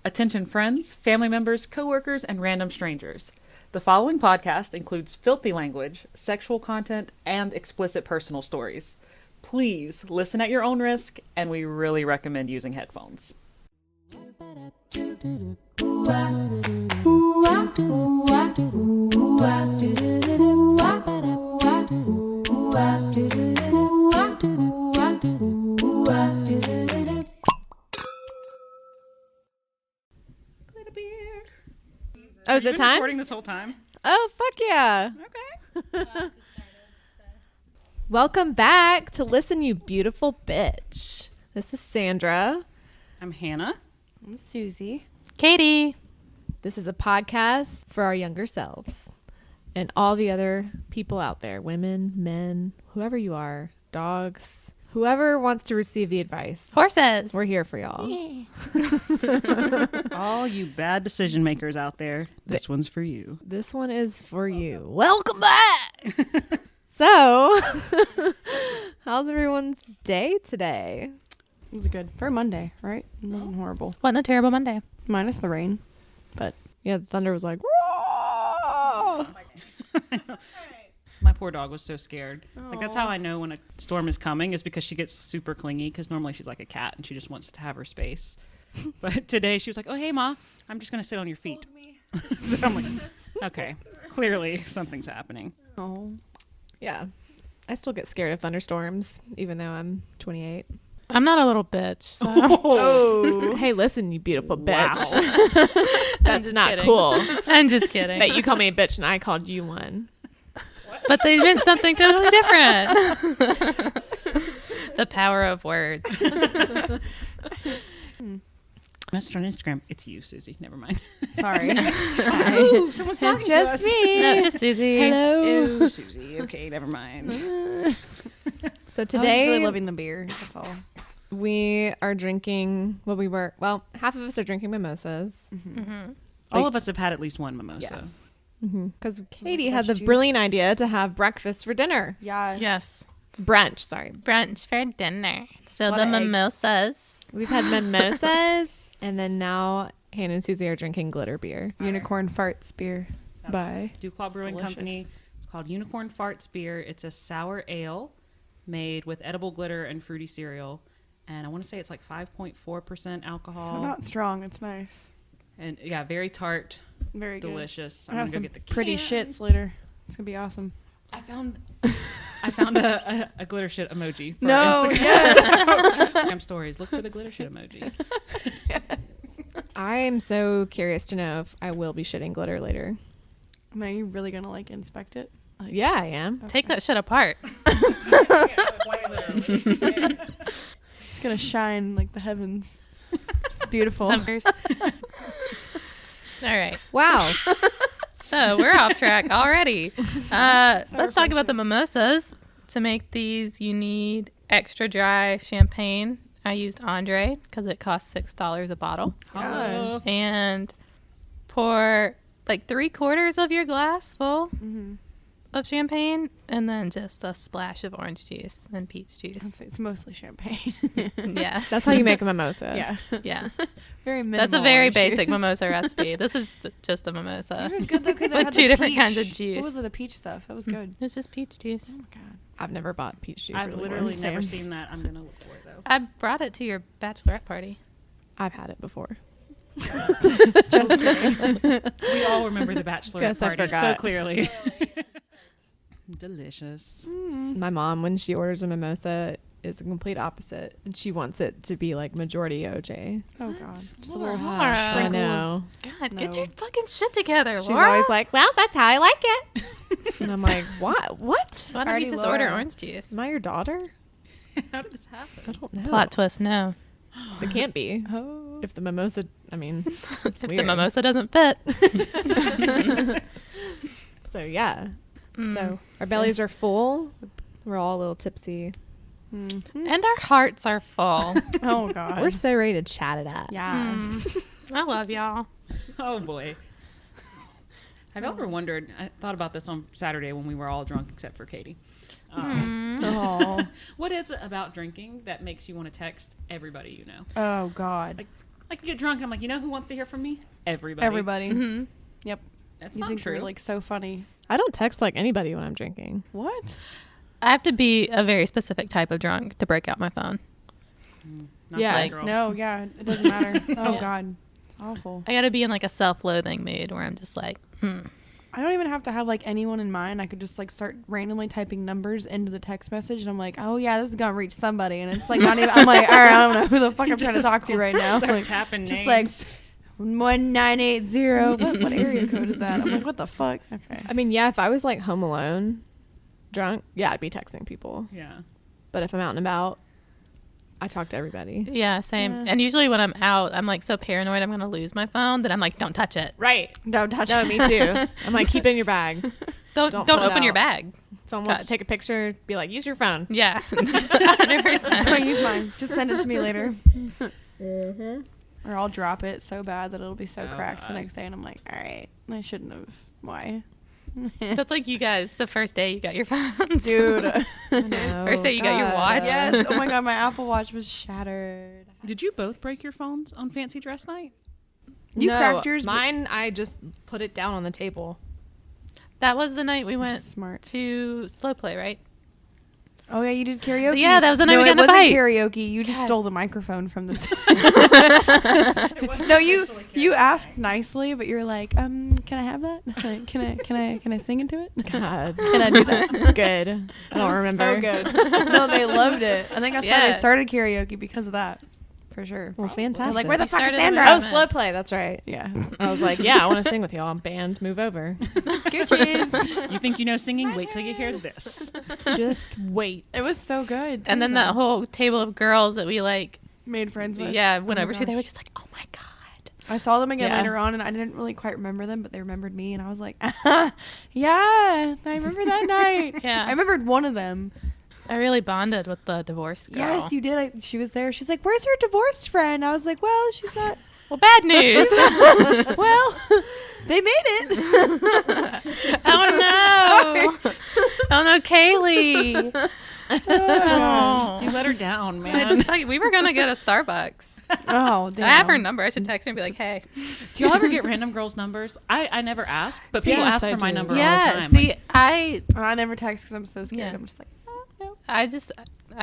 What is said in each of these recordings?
Attention friends, family members, coworkers, and random strangers. The following podcast includes filthy language, sexual content, and explicit personal stories. Please listen at your own risk, and we really recommend using headphones. Oh, is it time? Recording this whole time. Oh, fuck yeah. Okay. Welcome back to Listen, You Beautiful Bitch. This is Sandra. I'm Hannah. I'm Susie. Katy. This is a podcast for our younger selves and all the other people out there, women, men, whoever you are, dogs, whoever wants to receive the advice. Horses. We're here for y'all. All you bad decision makers out there, this one's for you. This one is for you. Welcome back. So, how's everyone's day today? It was good. For a Monday, right? It wasn't horrible. Wasn't a terrible Monday. Minus the rain. But Yeah, the thunder was like, My poor dog was so scared. Like, that's how I know when a storm is coming, is because she gets super clingy, because normally she's like a cat and she just wants to have her space. But today she was like, oh, hey, Ma, I'm just going to sit on your feet. So I'm like, okay, clearly something's happening. oh, yeah. I still get scared of thunderstorms, even though I'm 28. I'm not a little bitch. So. Oh, hey, listen, you beautiful bitch. Wow. That's just not kidding. cool. I'm just kidding. That you call me a bitch and I called you one. But they meant something totally different. The power of words. Message on Instagram. It's you, Susie. Never mind. sorry. Ooh, someone's talking to us. No, just Susie. Hello. Ew, Susie. Okay, never mind. So I was today really loving the beer. That's all. we are drinking, half of us are drinking mimosas. All of us have had at least one mimosa. Yes. Because Katy Fresh had the juice. brilliant idea to have breakfast for dinner. Yeah. Yes. Brunch, sorry. Brunch for dinner. So Lot the of eggs. mimosas. We've had mimosas, and then now Hannah and Susie are drinking glitter beer. Unicorn farts beer. Bye. Dewclaw It's Brewing delicious. Company. It's called Unicorn Farts Beer. It's a sour ale made with edible glitter and fruity cereal. And I want to say it's like 5.4% alcohol. So not strong. It's nice. And yeah, very tart, Very good. delicious. I I'm have going to some go get the pretty can. shits later. It's gonna be awesome. I found a glitter shit emoji for No, our Instagram. Instagram stories. Look for the glitter shit emoji. I am so curious to know if I will be shitting glitter later. Are you really gonna like inspect it? Yeah, I am. Take that shit apart. It's gonna shine like the heavens. It's beautiful. Summers. All right. Wow. So we're off track already. Let's talk about the mimosas. To make these, you need extra dry champagne. I used Andre because it costs $6 a bottle. Hello. And pour like 3/4 of your glass full of champagne, and then just a splash of orange juice and peach juice. It's mostly champagne. Yeah. That's how you make a mimosa. yeah. Yeah. Very minimal. That's a very orange basic juice. mimosa recipe. This is just a mimosa. It was good though because With two different kinds of juice. What was it? The peach stuff. That was good. It was just peach juice. Oh my god. I've never bought peach juice. I've really literally once. never Same. seen that. I'm going to look for it, though. I brought it to your bachelorette party. I've had it before. We all remember the bachelorette Guess I party so forgot. clearly. Delicious. My mom, when she orders a mimosa, is the complete opposite, and she wants it to be like majority OJ. Oh god. Just a Laura. little Laura. I sprinkle. know. God, get No. your fucking shit together, She's Laura. always like, "Well, that's how I like it," and I'm like, "What? What? Why don't Already you just Laura. order orange juice? Am I your daughter? How did this happen? I don't know. Plot twist, no. It can't be. Oh. If the mimosa, I mean, it's If weird. the mimosa doesn't fit. So yeah. Mm. So our bellies are full. We're all a little tipsy. Mhm. And our hearts are full. Oh god. We're so ready to chat it up. yeah. I love y'all. Oh, boy. Have you ever wondered, I thought about this on Saturday when we were all drunk except for Katy. Oh. What is it about drinking that makes you want to text everybody you know? Oh god. Like I can get drunk and I'm like, you know who wants to hear from me? Everybody. Everybody. Mm-hmm. Yep. That's You not think true. you're like so funny. I don't text like anybody when I'm drinking. What? I have to be a very specific type of drunk to break out my phone. Not Yeah. this Like, girl. No, yeah, it doesn't matter. Oh God, it's awful. I got to be in like a self-loathing mood where I'm just like, I don't even have to have like anyone in mind. I could just like start randomly typing numbers into the text message, and I'm like, oh yeah, this is gonna reach somebody, and it's like not even. I'm like, all right, I don't know who the fuck I'm trying to talk to right now. Start Like, tapping just names. like 1980. What area code is that? I'm like, what the fuck? Okay. I mean, yeah, if I was like home alone, drunk, yeah, I'd be texting people. Yeah. But if I'm out and about, I talk to everybody. yeah, same. Yeah. And usually when I'm out, I'm like so paranoid I'm going to lose my phone that I'm like, don't touch it. Right. Don't touch No, it. me too. I'm like, keep it in your bag. Don't Don't pull it open your out. bag. Someone wants Cut. to take a picture, be like, use your phone. Yeah. 100%. Don't use mine. Just send it to me later. Or I'll drop it so bad that it'll be so Oh, cracked the God. next day, and I'm like, all right, I shouldn't have. Why? That's like you guys, the first day you got your phones. Dude. First day you got your watch. Yes. Oh my God, my Apple Watch was shattered. Did you both break your phones on fancy dress night? You No, cracked yours. Mine, I just put it down on the table. That was the night we went Smart. to Slow Play, right? Oh yeah, you did karaoke. Yeah, that was the night we got in a it wasn't fight. karaoke. You just God. stole the microphone from the. No, you asked nicely, but you're like, can I have that? Can I sing into it? God. Can I do that? Good. I don't remember. So good. No, they loved it. I think that's why Yeah. they started karaoke because of that, for sure. Well, They're fantastic. like, where the You fuck is started the Sandra? Oh, movement. slow play. That's right. Yeah. I was like, yeah, I want to sing with y'all. Band, move over. Scoochies. You think you know singing? Wait till you hear this. Just wait. It was so good. And then that whole table of girls that we like, made friends with. yeah, went Oh my over to, they were gosh. just like, oh my God. I saw them again Yeah. later on, and I didn't really quite remember them, but they remembered me, and I was like, yeah, I remember that night. Yeah. I remembered one of them. I really bonded with the divorced girl. Yes, you did. She was there. She's like, where's your divorced friend? I was like, well, she's not. Well, bad news. Well, they made it. Oh no. Oh no, Kaylee. Oh. You let her down, I man. just thought we were going to go to Starbucks. Oh, damn. I have her number. I should text her and be like, hey. Do y'all ever get random girls' numbers? I never ask, but people Yes, ask I for my do. number all the Yeah, time. see, Like, I never text because I'm so scared. Yeah. I'm just like, oh, no. I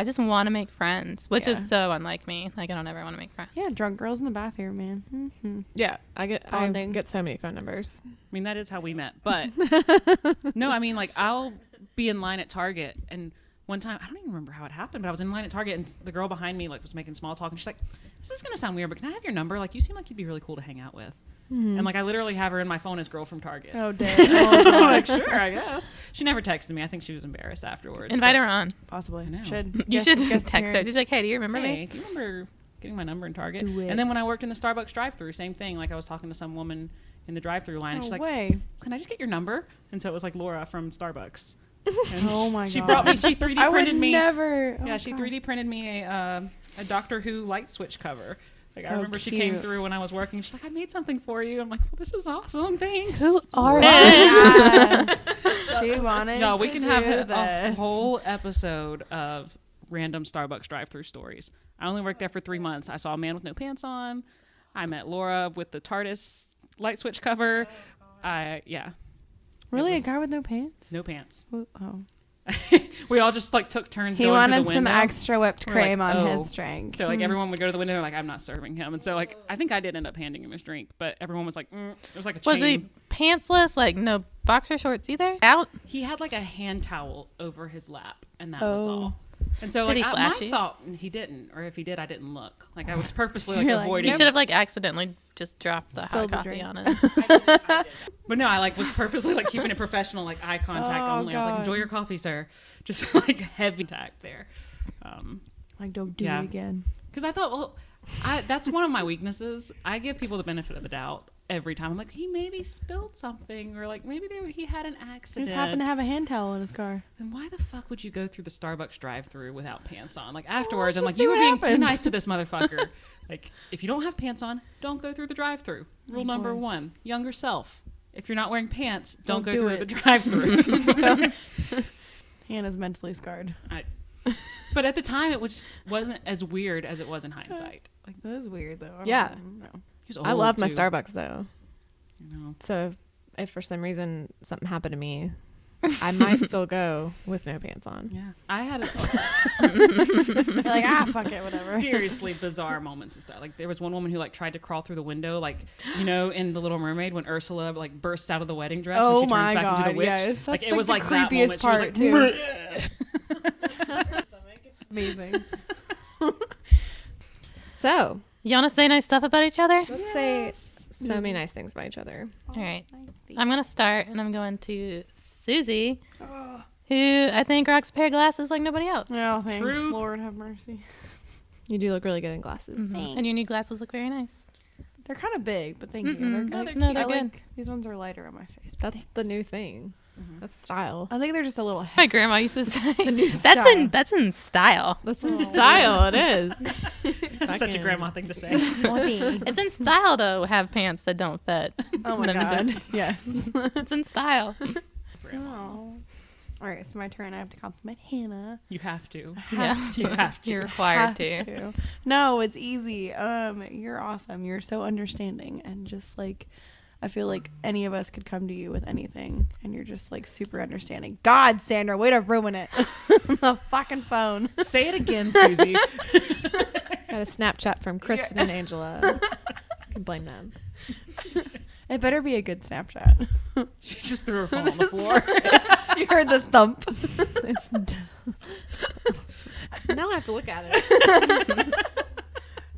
just want to make friends, which Yeah. is so unlike me. Like, I don't ever want to make friends. Yeah, drunk girls in the bathroom, man. Mm-hmm. Yeah, I get Bonding. so many phone numbers. I mean, that is how we met. But no, I mean, like, I'll be in line at Target, and one time, I don't even remember how it happened, but I was in line at Target, and the girl behind me like was making small talk, and she's like, "This is gonna sound weird, but can I have your number? Like, you seem like you'd be really cool to hang out with." And like, I literally have her in my phone as girl from Target. Oh, damn. I'm like, sure, I guess. She never texted me. I think she was embarrassed afterwards. Invite but, her on. Possibly. I know. Should. You Guest- should guest text her. appearance. She's like, hey, do you remember Hey, me? do you remember getting my number in Target? Do it. And then when I worked in the Starbucks drive-thru, same thing. Like, I was talking to some woman in the drive-thru line, and No she's like, way. "Can I just get your number?" And so it was like Laura from Starbucks. And Oh my she God. brought me. She 3D I would printed me. never. Yeah, oh, she God. 3D printed me a Doctor Who light switch cover. Like, I Oh, remember she came cute. through when I was working. She's like, "I made something for you." I'm like, well, "This is awesome, thanks." Who are Yeah. She wanted No, we to can do have a this. whole episode of random Starbucks drive-through stories. I only worked there for 3 months. I saw a man with no pants on. I met Laura with the TARDIS light switch cover. Yeah, Really, It a was- guy with no pants? no pants. Oh. We all just like took turns He going wanted to the some window. extra whipped We're like, cream on oh. his drink. So like everyone would go to the window, they're like, "I'm not serving him," and so like I think I did end up handing him his drink, but everyone was like, it was like a chain. Was he pantsless? Like, no boxer shorts either? Out? He had like a hand towel over his lap, and that was Oh. all. And so Did like he my flash you? thought he didn't, or if he did, I didn't look. Like I was purposely like You're like, avoiding. You should have, like, accidentally just dropped the Spilled hot the coffee drink. on it. I did. But no, I like was purposely like keeping it professional, like eye contact Oh, only. I was like, God. "Enjoy your coffee, sir." Just like heavy contact there. Like, don't do Yeah. it again. Because I thought, well, that's one of my weaknesses. I give people the benefit of the doubt every time. I'm like, he maybe spilled something, or like maybe he had an He accident. just happened to have a hand towel in his car. Then why the fuck would you go through the Starbucks drive-through without pants on? Like afterwards, I'm just like, see you were what being too happens." nice to this motherfucker. Like, if you don't have pants on, don't go through the drive-through. Rule number boy. 1: younger self. If you're not wearing pants, don't go do through it. the drive-through. Hannah's mentally scarred. But at the time, it just wasn't as weird as it was in hindsight. Like, that is weird, though. Yeah. don't know. He was I old, love my too. Starbucks though. You know. So if for some reason something happened to me, I might still go with no pants on. Yeah, I had You're like, fuck it, whatever. seriously bizarre moments and stuff. Like there was one woman who like tried to crawl through the window, like in The Little Mermaid when Ursula like bursts out of the wedding dress when Oh she turns my back into the God, witch. yes. Like That's it was like like the that moment. creepiest She was part, like, too. Amazing. So You want to say nice stuff about each other? let's say so many nice things about each other. All right. I'm going to start, and I'm going to Susie, who I think rocks a pair of glasses like nobody else. Oh, thanks. Truth. Lord have mercy. You do look really good in glasses. Mhm. And your new glasses look very nice. They're kind of big, but thank you. Mm-mm. They're, No, like, they're cute. I They're good. like, these ones are lighter on my face. but That's the thanks. new thing. That's style. I think they're just a little My grandma used to say, new that's style. that's in style. That's in style. It is. such a Fucking- grandma thing to say. It's in style to have pants that don't fit. Oh my Them God. just- Yes. It's in style. Oh. All right, so my turn. I have to compliment Hannah. You have to. Yeah. You have to. You're required Have to. to. No, it's easy. You're awesome. You're so understanding, and just like I feel like any of us could come to you with anything, and you're just like super understanding. God, Sandra, way to ruin it. The fucking phone. Say it again, Susie. Got a Snapchat from Kristen and Angela. I can blame them. It better be a good Snapchat. She just threw her phone on the floor. You heard the thump. Now I have to look at it.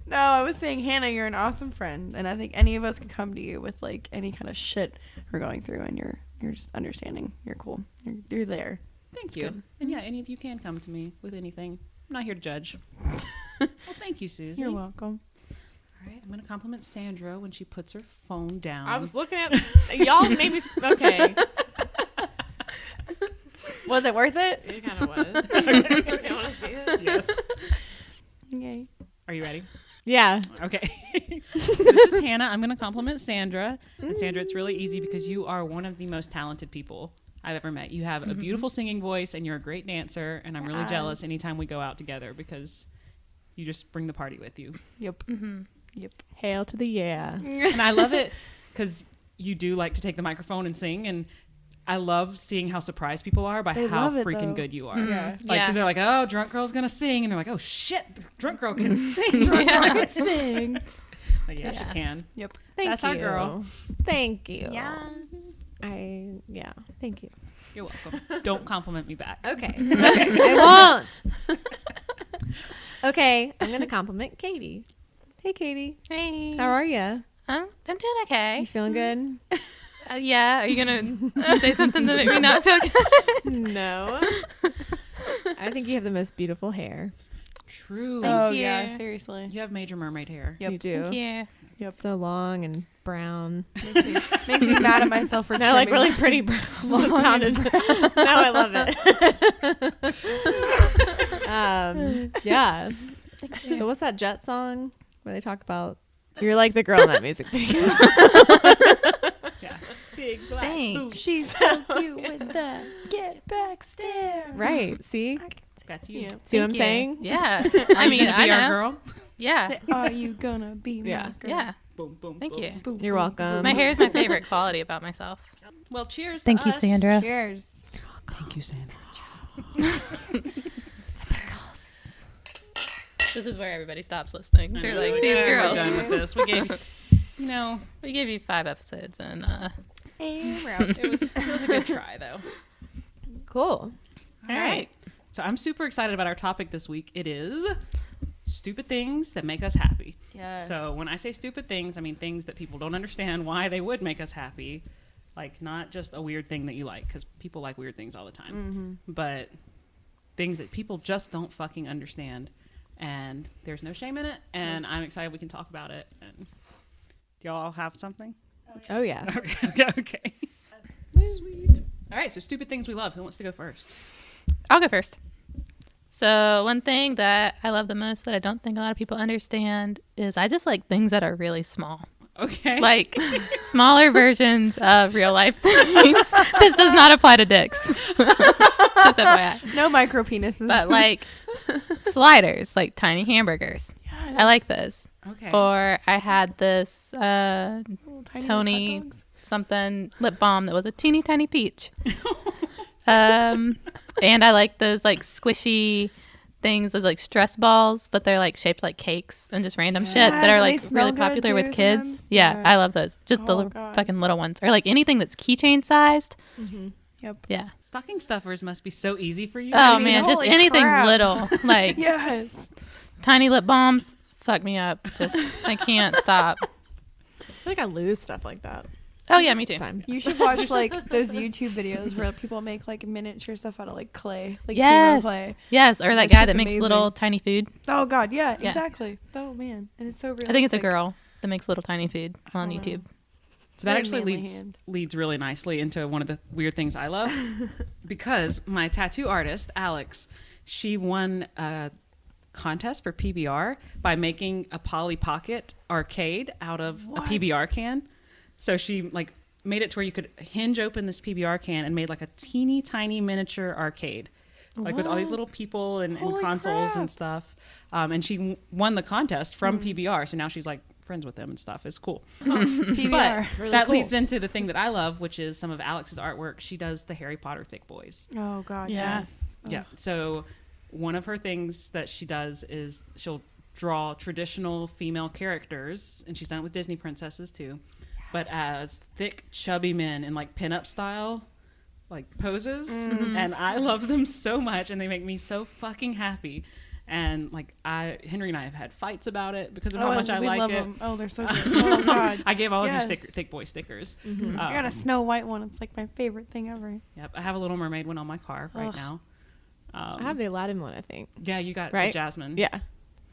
No, I was saying, Hannah, you're an awesome friend, and I think any of us could come to you with like any kind of shit we're going through, and you're just understanding. You're cool. You're there. Thank you. good. And yeah, any of you can come to me with anything. I'm not here to judge. Well, thank you, Susie. You're welcome. All right, I'm going to compliment Sandra when she puts her phone down. I was looking at y'all. Maybe okay. Was it worth it? It kind of was. You want to see it? Yes. Yay. Are you ready? Yeah. Okay. This is Hannah. I'm going to compliment Sandra. And Sandra, it's really easy because you are one of the most talented people I've ever met. You have a beautiful singing voice and you're a great dancer. And I'm really jealous anytime we go out together because you just bring the party with you. Yep. Mm-hmm. Yep. Hail to the yeah. And I love it because you do like to take the microphone and sing. And I love seeing how surprised people are by They how love it, freaking though. good you are. Yeah. Like, because they're like, oh, drunk girl's going to sing. And they're like, oh, shit, the drunk girl can sing. Yeah. Good sing. Like, yes, you can. Yep. Thank That's you. our girl. Thank you. Yeah. Yeah. Thank you. You're welcome. Don't compliment me back. Okay. I won't. Okay. I'm gonna compliment Katy. Hey, Katy. Hey. How are you? I'm doing okay. You feeling good? Yeah. Are you gonna say something that make me not feel good? No. I think you have the most beautiful hair. True. Oh you. yeah, seriously. You have major mermaid hair. Yep. You do. Thank you. Yep. So long and brown. Makes me mad at myself for No, like trimming really pretty brown. It sounded. Now I love it. Yeah. So what's that Jet song where they talk about you're like the girl in that music video? Yeah. Big black Thanks. boots. She's so cute with that get back stare. Right. See? That's you. Yeah. See what I'm Thank you. saying? Yeah. Are I you mean, gonna I be our know. girl. Yeah. Are you gonna be my Yeah. girl? Yeah. Boom, boom. Thank boom. you. Boom, You're boom, welcome. boom. My hair is my favorite quality about myself. Well, cheers. Thank to you, us. Sandra. Cheers. Thank you, Sandra. This is where everybody stops listening. They're like, these "Yeah, girls. We're done with this. We gave, We gave you 5 episodes, and it was a good try though. Cool. All right. So I'm super excited about our topic this week. It is stupid things that make us happy. Yes. So when I say stupid things, I mean things that people don't understand why they would make us happy. Like not just a weird thing that you like, because people like weird things all the time. But things that people just don't fucking understand. And there's no shame in it. And I'm excited we can talk about it. And do y'all have something? Oh, yeah. Okay. Sweet. All right. So stupid things we love. Who wants to go first? I'll go first. So one thing that I love the most that I don't think a lot of people understand is I just like things that are really small. Okay. Like smaller versions of real life things. This does not apply to dicks. Just FYI. No micro penises. But like sliders, like tiny hamburgers. I like those. Okay. Or I had this Little tiny Tony hot dogs. something lip balm that was a teeny tiny peach. And I like those like squishy things, those like stress balls, but they're like shaped like cakes and just random shit that are Yes, like they smell really good, popular too, with kids. sometimes. Yeah, Yeah. I love those. Just the Oh, little God. fucking little ones, or like anything that's keychain sized. Yep. Yeah. Stocking stuffers must be so easy for you. Oh mean, man, just holy anything crap. little, like Yes. tiny lip balms. Fuck me up. Just I can't stop. I feel like I lose stuff like that. Oh yeah, me too. Time. You should watch like those YouTube videos where people make like miniature stuff out of like clay, like Kimo Yes. clay. Yes, or that That guy shit's that makes amazing. little tiny food. Oh God, yeah, Yeah. exactly. Oh man, and it's so realistic. I think it's a girl that makes little tiny food on Oh, wow. YouTube. So that Very actually manly leads hand. leads really nicely into one of the weird things I love, because my tattoo artist Alex, she won a contest for PBR by making a Polly Pocket arcade out of What? a PBR can. So she like made it to where you could hinge open this PBR can and made like a teeny tiny miniature arcade, like with all these little people and Holy consoles crap. and stuff. And she won the contest from PBR. So now she's like friends with them and stuff. It's cool. PBR. But that leads into the thing that I love, which is some of Alex's artwork. She does the Harry Potter thick boys. Oh God, Yeah. yes. Yeah. So one of her things that she does is she'll draw traditional female characters, and she's done it with Disney princesses too, but as thick, chubby men in like pinup style, like poses. And I love them so much, and they make me so fucking happy. And like Henry and I have had fights about it because of how much I we like love it. them. Oh, they're so good. Oh God. I gave all Yes. of you thick boy stickers. I got a Snow White one. It's like my favorite thing ever. Yep, I have a Little Mermaid one on my car right Ugh. now. I have the Aladdin one, I think. Yeah, you got the Right? Jasmine. Yeah.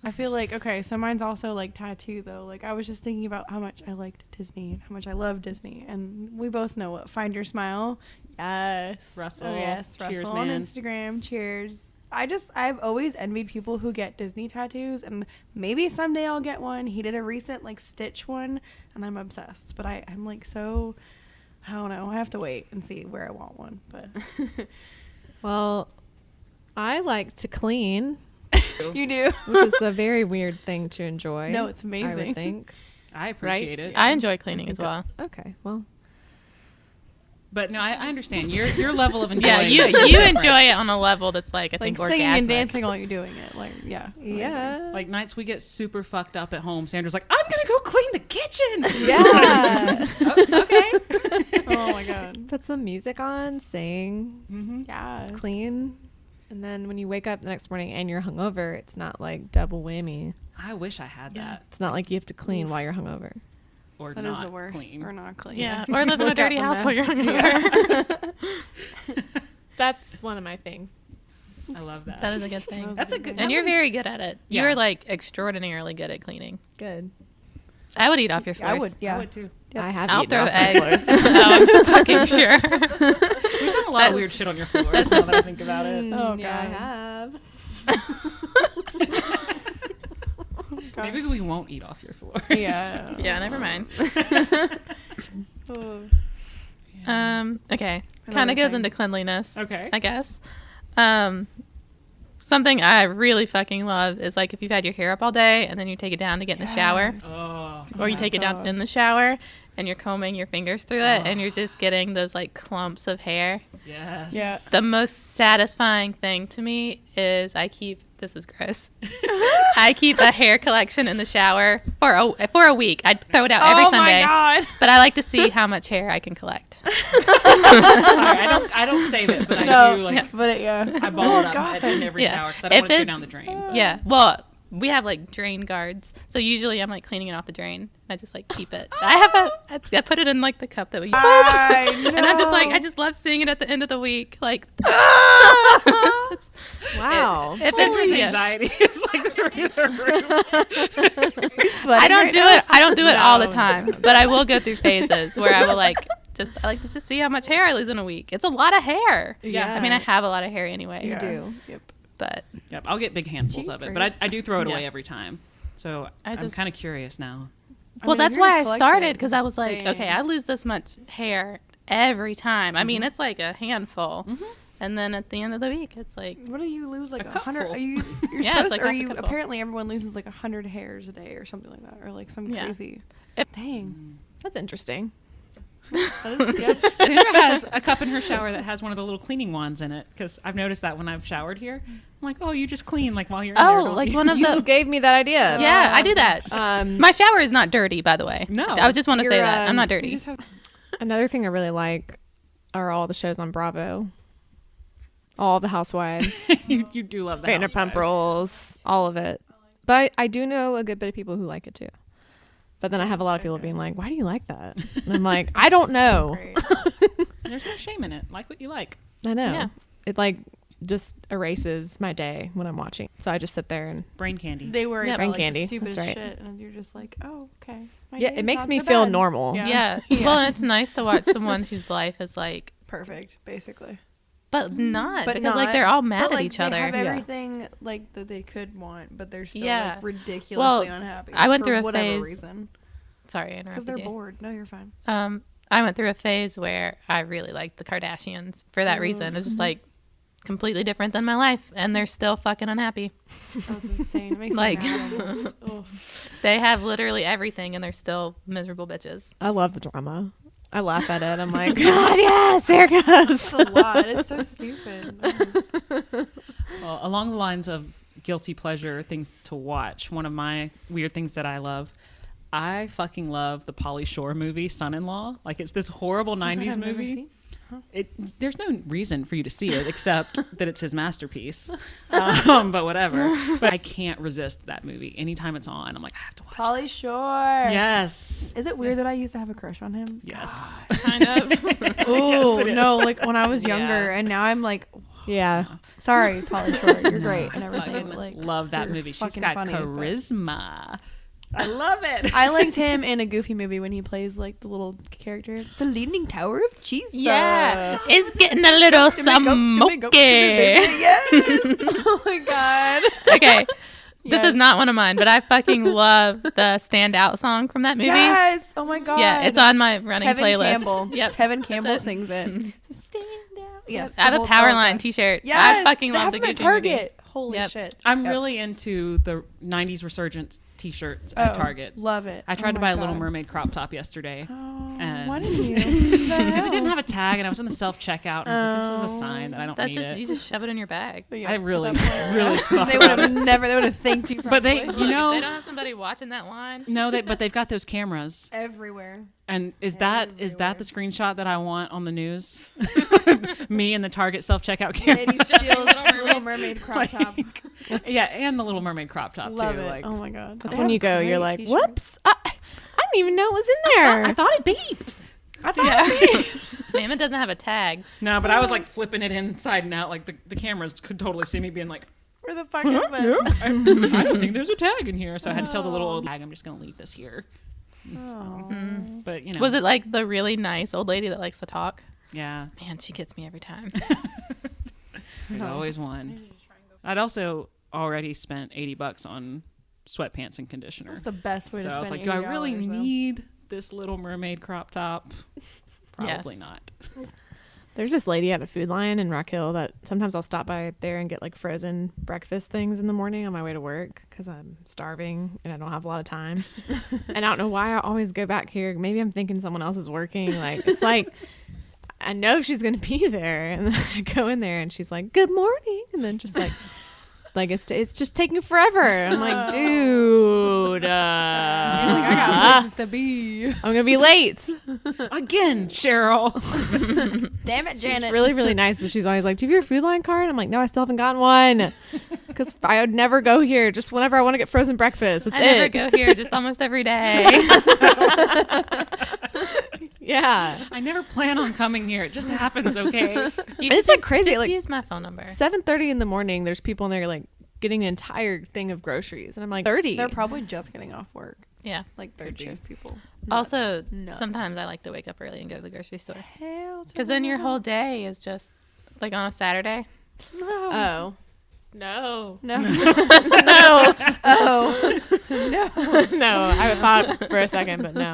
I feel like, okay, so mine's also like tattoo though. Like I was just thinking about how much I liked Disney and how much I love Disney. And we both know what Find Your Smile. Yes. Russell. Oh yes, Cheers, Russell on man. Instagram. Cheers. I've always envied people who get Disney tattoos, and maybe someday I'll get one. He did a recent like Stitch one, and I'm obsessed. But I'm like so, I don't know. I have to wait and see where I want one. But Well, I like to clean, you do. which is a very weird thing to enjoy. No, it's I amazing. would think. I appreciate it. I enjoy cleaning as well. Okay. Well, But no, I understand your level of enjoyment. Yeah, you enjoy it on a level that's like I Like think singing orgasmic. and dancing while you're doing it. Like yeah. yeah. Like nights we get super fucked up at home. Sandra's like, I'm gonna go clean the kitchen. Yeah. Oh, okay. Oh my God. Put some music on, sing, Mm-hmm. Yeah. clean. And then when you wake up the next morning and you're hungover, it's not like double whammy. I wish I had that. It's not like you have to clean while you're hungover. Or That not is the worst. clean. Or not clean. Yeah, or live in a Look dirty up a house while you're mess. hungover. That's one of my things. I love that. That is a good thing. That's a good. And that you're one's- very good at it. Yeah. You're like extraordinarily good at cleaning. Good. I would eat off your floors. I would. Yeah. I would too. Yep. I have I'll eaten throw off my eggs. floors. Oh, I'm fucking sure. We've done a lot of weird shit on your floors. Now that I think about it. Oh, yeah, God. I have. Maybe we won't eat off your floors. Yeah. Yeah, never mind. Oh. Okay. Another Kind of goes thing. into cleanliness. Okay. I guess. Something I really fucking love is like if you've had your hair up all day and then you take it down to get in the shower, Oh. or you my take it down God. in the shower and you're combing your fingers through it and you're just getting those like clumps of hair. Yes. Yeah. The most satisfying thing to me is this is gross. I keep a hair collection in the shower for a week. I throw it out every Oh Sunday. my God. But I like to see how much hair I can collect. All right, I don't save it, but I No. do like Yeah. But yeah. I ball it up God. in every Yeah. shower because I don't If want it to go it- down the drain. Yeah. Well, we have like drain guards. So usually I'm like cleaning it off the drain. I just like keep it. I put it in like the cup that we use. I know. And I'm just like, I just love seeing it at the end of the week. Like, it's- Wow. if Sandra's it's, yeah. anxiety is like through the roof. I don't do it. I don't do it all the No. time, but I will go through phases where I will like I like to just see how much hair I lose in a week. It's a lot of hair. Yeah. I mean, I have a lot of hair anyway, You Yeah. do. Yep. but Yep, I'll get big handfuls of it, but I do throw it away Yeah. every time. So I I'm just- kind of curious now. well, mean, that's you're why gonna I collect started it. because I was like, Dang. okay, I lose this much hair every time. I mean, it's like a handful, And then at the end of the week, it's like, What do you lose like A 100? cupful. You're Yeah, supposed it's like or half a you cupful. apparently everyone loses like 100 hairs a day or something like that, or like some Yeah. crazy. If- Dang. That's interesting. Yeah. Sandra has a cup in her shower that has one of the little cleaning wands in it because I've noticed that when I've showered here. I'm like, oh, you just clean like while you're in there. oh, don't like you? one of You the. gave me that idea. Yeah, I do that. My shower is not dirty, by the way. No. I just want to say You're, that. I'm not You dirty. just have Another thing I really like are all the shows on Bravo. All the Housewives, you do love the Vanderpump Housewives. Rules, all of it. But I do know a good bit of people who like it too. But then I have a lot of people being like, "Why do you like that?" And I'm like, "I don't know." great. There's no shame in it. Like what you like. I know. Yeah. It like just erases my day when I'm watching. So I just sit there and Brain candy. They worry Yeah, about brain like candy. the stupid That's right. shit, and you're just like, oh, okay. My yeah, day's it makes not me so feel bad. normal. Yeah. Yeah. Well, and it's nice to watch someone whose life is like, Perfect, basically. but not But because not, like they're all mad but, at like, each they other. have Yeah. everything like that they could want, but they're still Yeah. like ridiculously Well, unhappy. I went for through a whatever phase- reason Sorry, I because interrupted they're you. bored. No, you're fine. I went through a phase where I really liked the Kardashians for that reason. It was just like completely different than my life, and they're still fucking unhappy. That was insane. It makes Like- me mad almost. Ugh. They have literally everything, and they're still miserable bitches. I love the drama. I laugh at it. I'm like, God, yes, there it goes. It's a lot. It's so stupid. Well, along the lines of guilty pleasure things to watch, one of my weird things that I love, I fucking love the Pauly Shore movie Son-in-Law. Like it's this horrible 90s I've never movie. seen. There's no reason for you to see it except that it's his masterpiece. But whatever. But I can't resist that movie. Anytime it's on, I'm like, I have to watch Pauly this. Shore. Yes. Is it weird that I used to have a crush on him? Yes. Kind of. Oh it no! is. Like when I was younger, and now I'm like, Yeah. sorry, Pauly Shore, you're great and everything. Fucking But like, love that you're movie. She's fucking got funny, but- charisma. I love it. I liked him in a Goofy movie when he plays like the little character, the Leaning Tower of Jesus. Yeah, it's getting a little smoky. Yes. Oh my god. Okay, this Yes. is not one of mine, but I fucking love the standout song from that movie. Yes. Oh my god. Yeah, it's on my running Tevin playlist. Campbell. Yep. Tevin Campbell it. sings it. So stand out. Yes. I have the a whole song. Powerline T-shirt. Yes. I fucking they love have the them at Gucci Target. movie. Holy Yep. shit. I'm Yep. really into the 90s resurgence t-shirts at Oh, Target. Love it. I tried Oh to my buy a Little God. Mermaid crop top yesterday. Oh, And- why didn't you? Because it didn't have a tag and I was in the self-checkout and I was like, this is a sign that I don't That's need just it. you just shove it in your bag. Yeah, I really, at that point, really yeah. thought They would about have never. They would have thanked you. But they, probably. you know, They don't have somebody watching that line. no, but they've got those cameras. everywhere. And is that the screenshot that I want on the news? Me and the Target self-checkout Katy cameras. Steele's Little Mermaid crop top. Yeah, and the Little Mermaid crop top Love too. it. Like, Oh my god. That's They when have you go, you're great like, t-shirts. whoops. I didn't even know it was in there. I thought it beeped. I thought Damn, it doesn't have a tag. No, but I was like flipping it inside and out. Like the cameras could totally see me being like, where the fuck is huh? that? No, I don't think there's a tag in here. So I had to tell the little old tag, I'm just going to leave this here. Oh. But, you know. Was it like the really nice old lady that likes to talk? Yeah. Man, she gets me every time. There's always one. I'd also already spent $80 on sweatpants and conditioner. That's the best way So to I was spend like, do I really $80 though. need this Little Mermaid crop top? Probably Yes. not. There's this lady at the Food Lion in Rock Hill that sometimes I'll stop by there and get like frozen breakfast things in the morning on my way to work because I'm starving and I don't have a lot of time. And I don't know why I always go back here. Maybe I'm thinking someone else is working. Like it's like I know she's gonna be there, and then I go in there and she's like, "Good morning," and then just like it's just taking forever. I'm like, dude, You're like, I got places to be. I'm gonna be late. Again, Cheryl. Damn it, She's Janet. really, really nice, but she's always like, "Do you have your Food Line card?" I'm like, "No, I still haven't gotten one." Because I would never go here. Just whenever I want to get frozen breakfast. That's I never it. go here just almost every day. Yeah. I never plan on coming here. It just happens, okay? You It's can like crazy, Just like- use my phone number. 7:30 in the morning. There's people in there like getting an entire thing of groceries, and I'm like, 30. They're probably just getting off work, Yeah. like third Could be. shift people. Also, Nuts. sometimes I like to wake up early and go to the grocery store. Hell to Because then your whole day is just like on a Saturday. no. Oh. No. No. No. Oh. No. No. I thought for a second, but no.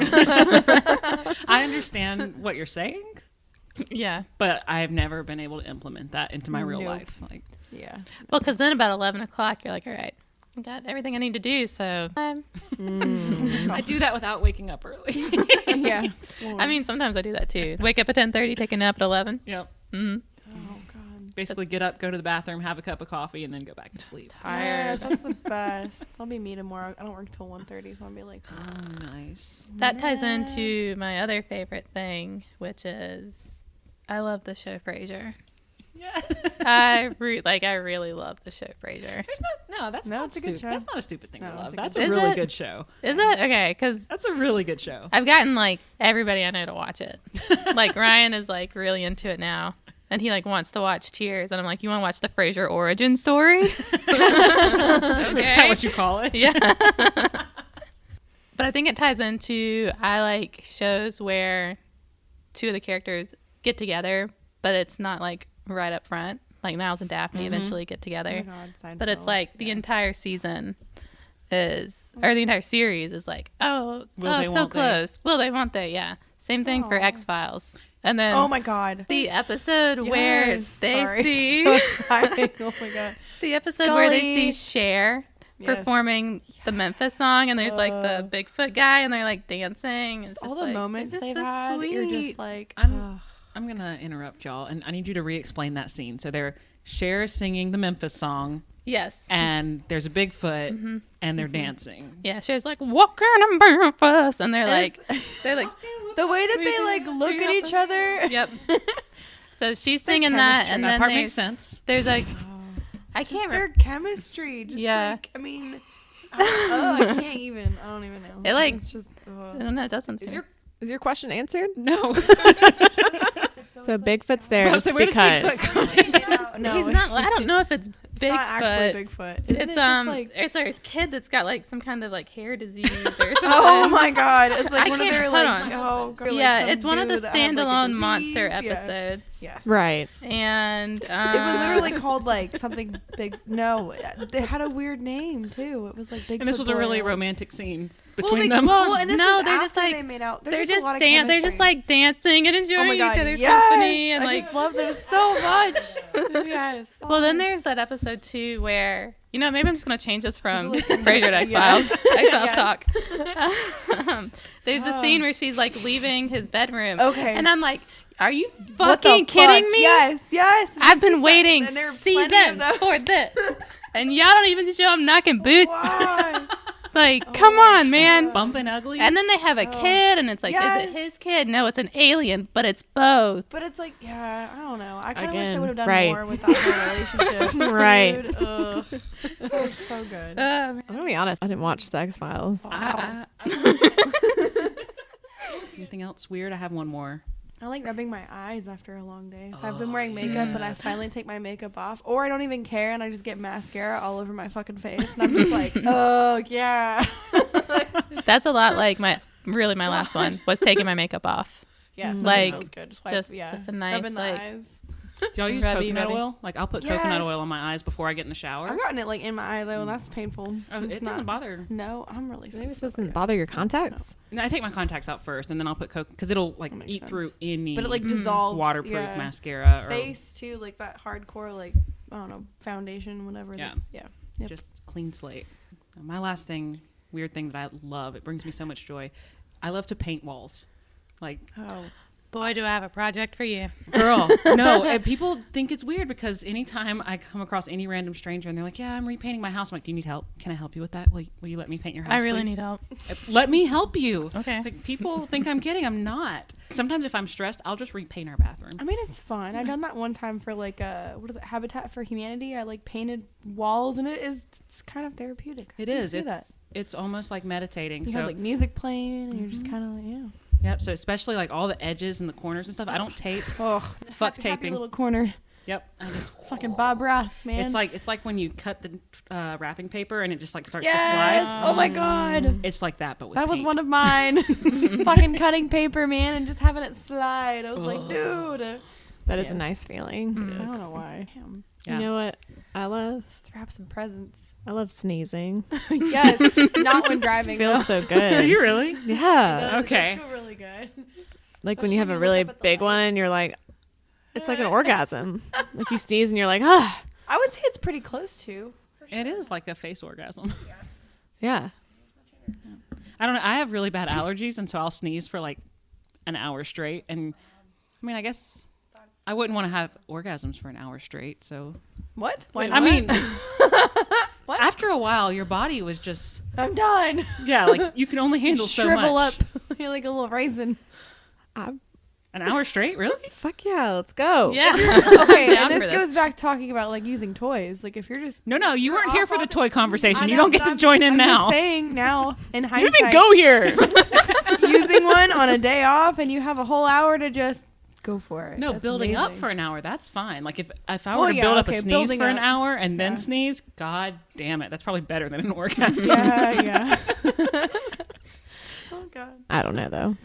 I understand what you're saying. Yeah. But I've never been able to implement that into my real Nope. life. Like, Yeah. Well, because then about 11 o'clock, you're like, all right, I got everything I need to do. So, I do that without waking up early. Yeah. I mean, sometimes I do that too. Wake up at 10:30, take a nap at 11. Yep. Mm-hmm. Oh God. Basically, get up, go to the bathroom, have a cup of coffee, and then go back to sleep. Yes, that's the best. I'll be me tomorrow. I don't work till 1:30, so I'll be like, Oh, nice. That ties into my other favorite thing, which is I love the show Frasier. Yeah. I really love the show Frasier. There's that's No, not it's a good stupid. show. That's not a stupid thing No, to it's love. a good That's show. a Is really it? good show. Is it? Okay, because That's a really good show. I've gotten like everybody I know to watch it. Like Ryan is like really into it now. And he like wants to watch Cheers. And I'm like, you want to watch the Frasier origin story? Is that what you call it? Yeah. But I think it ties into I like shows where two of the characters get together, but it's not like right up front. Like Niles and Daphne eventually get together. oh my God, But it's Seinfeld. like the entire season or the entire series is like, Will they, so won't they? close. Will they, won't they? Yeah. Same thing for Aw. X-Files. And then Oh my God. the episode where Yes. they Sorry. see So exciting. Oh my God. the episode where they Scully. see Cher Yes. performing the Memphis song, and there's like the Bigfoot guy, and they're like dancing. It's Just just all the like, moments it's they've just so had, sweet. you're just like, I'm going to interrupt y'all, and I need you to re-explain that scene. So they're Cher singing the Memphis song, Yes. and there's a Bigfoot, and they're dancing. Yeah, Cher's like walking in Memphis, and they're like, they're like, the way that they like look at each other. yep. So she's their singing that, chemistry. and That then part there's makes sense. there's like, I Just can't their remember. chemistry. Just Yeah. like, I mean, I can't even. I don't even know. It, like- it's just. I don't know. It doesn't. Is your question answered? No. So Bigfoot's there Well, just so where does because. Bigfoot come in? no, He's not. I don't know if it's Bigfoot. not actually Bigfoot. Isn't It's it just like, it's a kid that's got like some kind of like hair disease or something. oh my God! It's like I one of can't- their hold like. on. Oh God, like Yeah, some it's one of the dude that had, like, a standalone disease. monster Yeah. episodes. Yes. Right. And It was literally called like something big. No, they had a weird name too. It was like Bigfoot. And this was a really Boy. romantic scene between Well, them. well, and this no, was they're just after like they made out. they're There's just a lot of they're just chemistry. like dancing and Oh enjoying my each God, other's yes! company and I like. just love them so much. Yes. Well, then there's that episode too where maybe I'm just gonna change this from Is it Frasier to X Files. Yes. Talk. There's a scene where she's like leaving his bedroom. Okay. And I'm like, are you What the fucking kidding fuck? me? Yes, yes. I've been waiting and there are plenty of seasons those. for this, and y'all don't even show I'm knocking boots. Why? Like, come on, man. Bumping uglies. And then they have a kid, and it's like, is Yes. it his kid? No, it's an alien, but it's both. But it's like, yeah, I don't know. I kind of wish they Again, would have done right. more with that whole relationship. Right. Dude, ugh. So good. I'm gonna be honest. I didn't watch the X Files. Anything else weird? I have one more. I like rubbing my eyes after a long day. If I've been wearing makeup and I finally take my makeup off, or I don't even care and I just get mascara all over my fucking face, and I'm just like, oh yeah. That's a lot like my last one was taking my makeup off. Yeah, so Like, that feels good. Just, wipe, just yeah. a nice, rubbing the like- eyes. Do y'all use Rubby, coconut rubby. oil? Like I'll put coconut Yes. oil on my eyes before I get in the shower. I've gotten it like in my eye though, and that's painful. Oh, it It's doesn't bother. No, I'm really Maybe this sensitive, I doesn't guess. bother your contacts. No, I take my contacts out first, and then I'll put because it'll like That makes eat sense. through any But it like dissolves. waterproof yeah. mascara or Face too, like that hardcore, like I don't know, foundation, whatever. Yeah. That's, yeah. Yep. just clean slate. My last weird thing that I love, it brings me so much joy. I love to paint walls. Like, Oh. Boy, do I have a project for you. girl, no. And people think it's weird because anytime I come across any random stranger and they're like, "Yeah, I'm repainting my house," I'm like, "Do you need help? Can I help you with that? Will you let me paint your house? I really please?" need help. Let me help you. Okay. Like, people think I'm kidding. I'm not. Sometimes if I'm stressed, I'll just repaint our bathroom. I mean, it's fun. I've done that one time for like Habitat for Humanity. I like painted walls, and it's kind of therapeutic. I It can is. see that. It's almost like meditating. You so have like music playing, and you're just kind of like, yeah. yep. So especially like all the edges and the corners and stuff. I don't tape. Oh, Fuck happy taping. little corner. Yep. I just Fucking Bob Ross, man. It's like when you cut the wrapping paper and it just like starts to yes. slide. Oh my god. It's like that, but with That was paint. one of mine. Fucking cutting paper, man, and just having it slide. I was like, dude. That is Yes. a nice feeling. I don't know why. Damn. Yeah. You know what I love? Let's wrap some presents. I love sneezing. Yes. Not when It driving. feels though. so good. Are you really? Yeah. Okay. It does feel really good. Like when Especially you have when a you really look up at the big one light. and you're like, It's like an orgasm. Like you sneeze and you're like, ah. I would say it's pretty close to. It is like a face orgasm. Yeah. I don't know. I have really bad allergies, and so I'll sneeze for like an hour straight. And I mean, I guess I wouldn't want to have orgasms for an hour straight. So What? Why I not? mean, What? after a while, your body was just I'm done. yeah, like you can only handle so much. Shrivel up. You're like a little raisin. An hour straight, really? Fuck yeah, let's go. Yeah. Okay, Down and for this goes back to talking about like using toys. Like if you're just No, you weren't here for the off toy conversation. I You know, don't get but to I'm- join in I'm now. Just saying now in You hindsight, didn't go here. using one on a day off and you have a whole hour to just go for it. No, That's building up amazing. for an hour, that's fine. Like if I Well, were to yeah, build up a okay, sneeze building for an up. hour and then Yeah. sneeze, god damn it, that's probably better than an orgasm. Yeah. Oh god. I don't know though.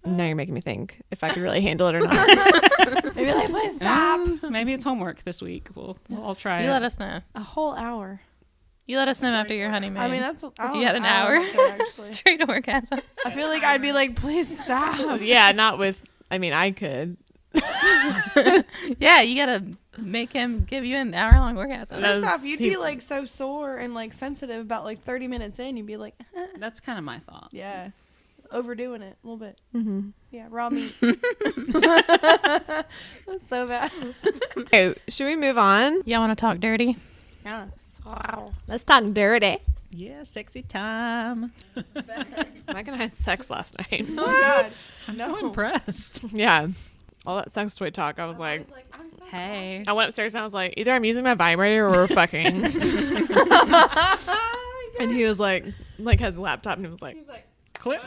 Now you're making me think if I could really handle it or not. Maybe like please stop. Maybe it's homework this week. We'll all try You it. let us know. A whole hour. You let us know after your honeymoon. I mean that's. if you had an hour, straight orgasm. I feel like I'd be like, please stop. Yeah, not with. I mean, I could. Yeah, you gotta make him give you an hour-long orgasm. That- First off, you'd he- be like so sore and like sensitive about like 30 minutes in. You'd be like, That's kind of my thought. yeah, overdoing it a little bit. Mm-hmm. Yeah, raw meat. That's so bad. Okay, should we move on? Y'all want to talk dirty? Yeah. Wow. Let's talk dirty. Yeah, sexy time. Mike and I had sex last night. Oh god. I'm No. so impressed. Yeah. All that sex toy talk. I was like, Hey. I went upstairs and I was like, either I'm using my vibrator or we're fucking. And he was like has a laptop and he was like, Clip.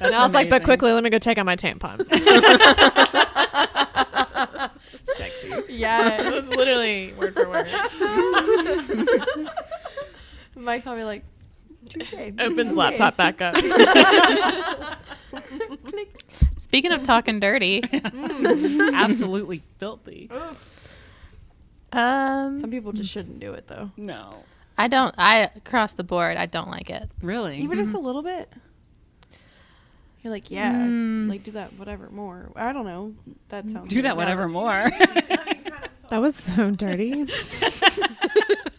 and I was like, but quickly, let me go take out my tampon. Sexy. Yeah. It was literally word for word. Mike's probably like, touche. Opens laptop back up. Speaking of talking dirty, Absolutely filthy. Some people just shouldn't do it though. No. I across the board, I don't like it. Really? Even just a little bit. You're like, yeah, Mm. like do that whatever more. I don't know. That sounds Do that weird. whatever more. That was so dirty.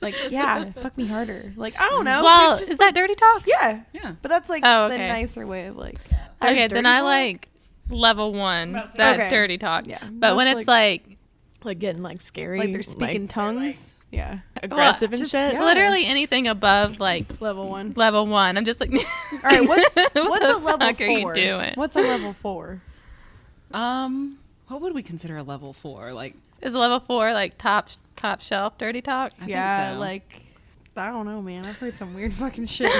Like, yeah, fuck me harder. Like, I don't know. Well, just is that dirty talk? yeah. Yeah. But that's like Oh, the okay. nicer way of like. Okay, there's then dirty I talk. like level one, that Okay. dirty talk. Yeah. But when That's it's like Like getting like scary. like they're speaking tongues. Yeah. aggressive and just- shit. yeah. literally anything above like Level 1. level one, I'm just like, All right, what's what a the level fuck 4? are you doing? What's a level 4? What would we consider a level 4? Like, Is level 4 like top shelf dirty talk? I Yeah, think so. like I don't know, man. I've heard some weird fucking shit.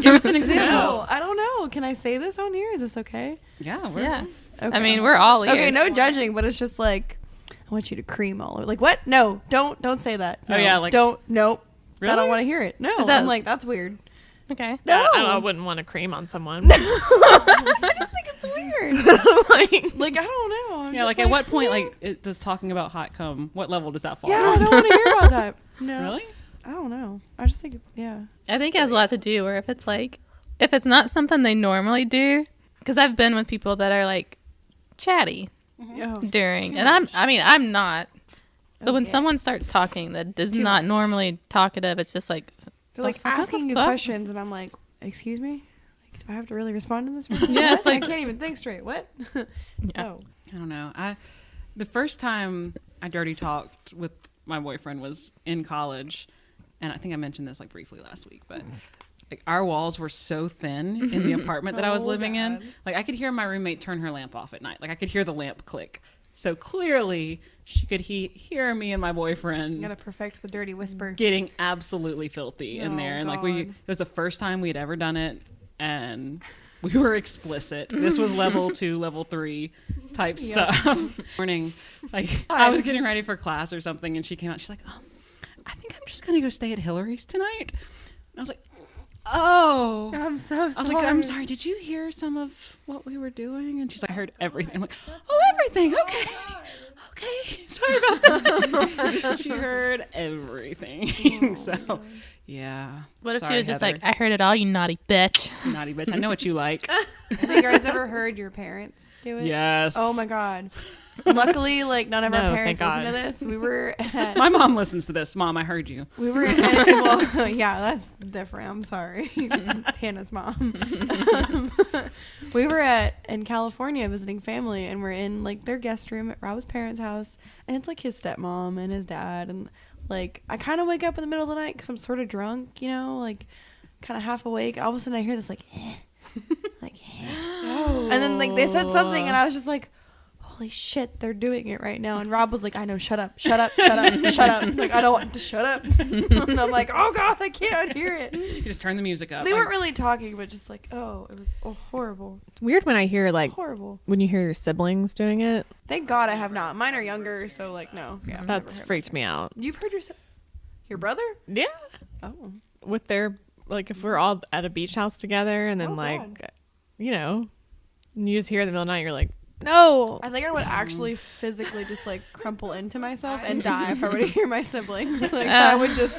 Give us an example. No, I don't know. Can I say this on here? Is this okay? Yeah. We're, Yeah. Okay. I mean, we're all ears. Okay, no judging, but it's just like I want you to cream all over. Like what? No, don't say that. Oh, No, yeah, like- don't. Nope. I Really? don't want to hear it. No, Is that- I'm like that's weird. Okay. No, I wouldn't want to cream on someone. I just think it's weird. like I don't know. I'm Yeah, just like at what point, like, does talking about hot cum, what level does that fall Yeah, I on? don't want to hear about that. No, Really? I don't know. I just think yeah. I think it has a lot to do where if it's not something they normally do, because I've been with people that are like chatty Oh, during, too and much. I'm not. But when Okay. someone starts talking that is Too not much. normally talkative, it's just like They're like what the asking you fuck? questions, and I'm like, excuse me. Like, do I have to really respond to this? Yeah, it's What? like- I can't even think straight. What? Yeah. Oh, I don't know. The first time I dirty talked with my boyfriend was in college, and I think I mentioned this like briefly last week, but like our walls were so thin in the apartment that I was Oh, living in. God. Like I could hear my roommate turn her lamp off at night. Like I could hear the lamp click. So clearly she could hear me and my you boyfriend gotta perfect the dirty whisper. getting absolutely filthy in Oh, there. And like God. it was the first time we'd ever done it, and we were explicit. This was level 2, level 3 type Yep. stuff. Morning, like I was getting ready for class or something, and she came out. She's like, I think I'm just gonna go stay at Hillary's tonight. And I was like, oh. I'm so sorry. I was like, I'm sorry. Did you hear some of what we were doing? And she's like, I heard everything. I'm like, oh, everything. Okay. okay, sorry about that. She heard everything. So, yeah. What if she Sorry, was just Heather. like, I heard it all, you naughty bitch. Naughty bitch. I know what you like. Have you guys ever heard your parents do it? Yes. Oh my God. Luckily, like none of our No, parents thank listen to God. this. We were at, My mom listens to this. Mom, I heard you. we were at, well, yeah, that's different. I'm sorry. Hannah's mom. We were in California visiting family, and we're in like their guest room at Rob's parents' house, and it's like his stepmom and his dad, and like I kind of wake up in the middle of the night because I'm sort of drunk, you know, like kind of half awake. And all of a sudden I hear this like, like, and then like they said something, and I was just like, holy shit, they're doing it right now. And Rob was like, I know, shut up, shut up, shut up, shut up. Like, I don't want to shut up. And I'm like, oh God, I can't hear it. You just turn the music up. They weren't really talking, but just like, oh, it was horrible. It's weird when I hear like Horrible. when you hear your siblings doing it. Thank God I have not. Mine are younger, so like, no. Yeah, I've never That's heard freaked me out. You've heard your brother? Yeah. Oh. With their like if we're all at a beach house together and then Oh, like God. you know, and you just hear in the middle of the night, you're like, no. I think I would actually physically just like crumple into myself and die if I were to hear my siblings. Like I would just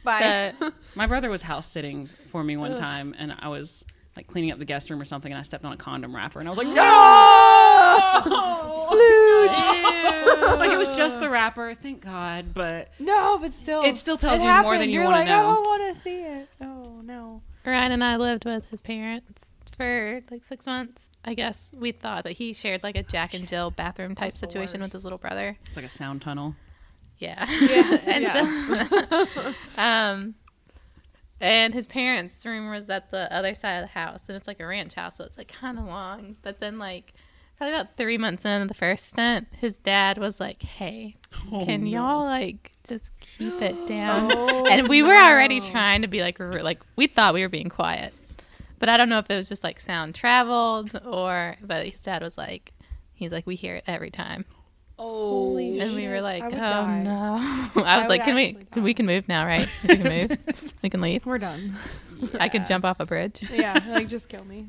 bye. So, My brother was house sitting for me one time, and I was like cleaning up the guest room or something, and I stepped on a condom wrapper, and I was like, no! Like it was just the wrapper, thank God, but No, but still, it still tells it you more happened. than you You're want like, to I know. don't want to see it. Oh no. Ryan and I lived with his parents for like 6 months. I guess we thought that he shared like a Jack and Jill bathroom type That's the situation with worst. his little brother. It's like a sound tunnel. Yeah. Yeah. So, and his parents' room was at the other side of the house, and it's like a ranch house, so it's like kind of long. But then, like, probably about 3 months into the first stint, his dad was like, "Hey, can y'all like just keep it down?" And we were already trying to be like we thought we were being quiet, but I don't know if it was just like sound traveled or. But his dad was like, he's like, "We hear it every time." Holy And we shit, were like, I "Oh would die. no!" I was would like, actually we can move now, right? We can move. We can leave. We're done. I could jump off a bridge." Yeah, like just kill me.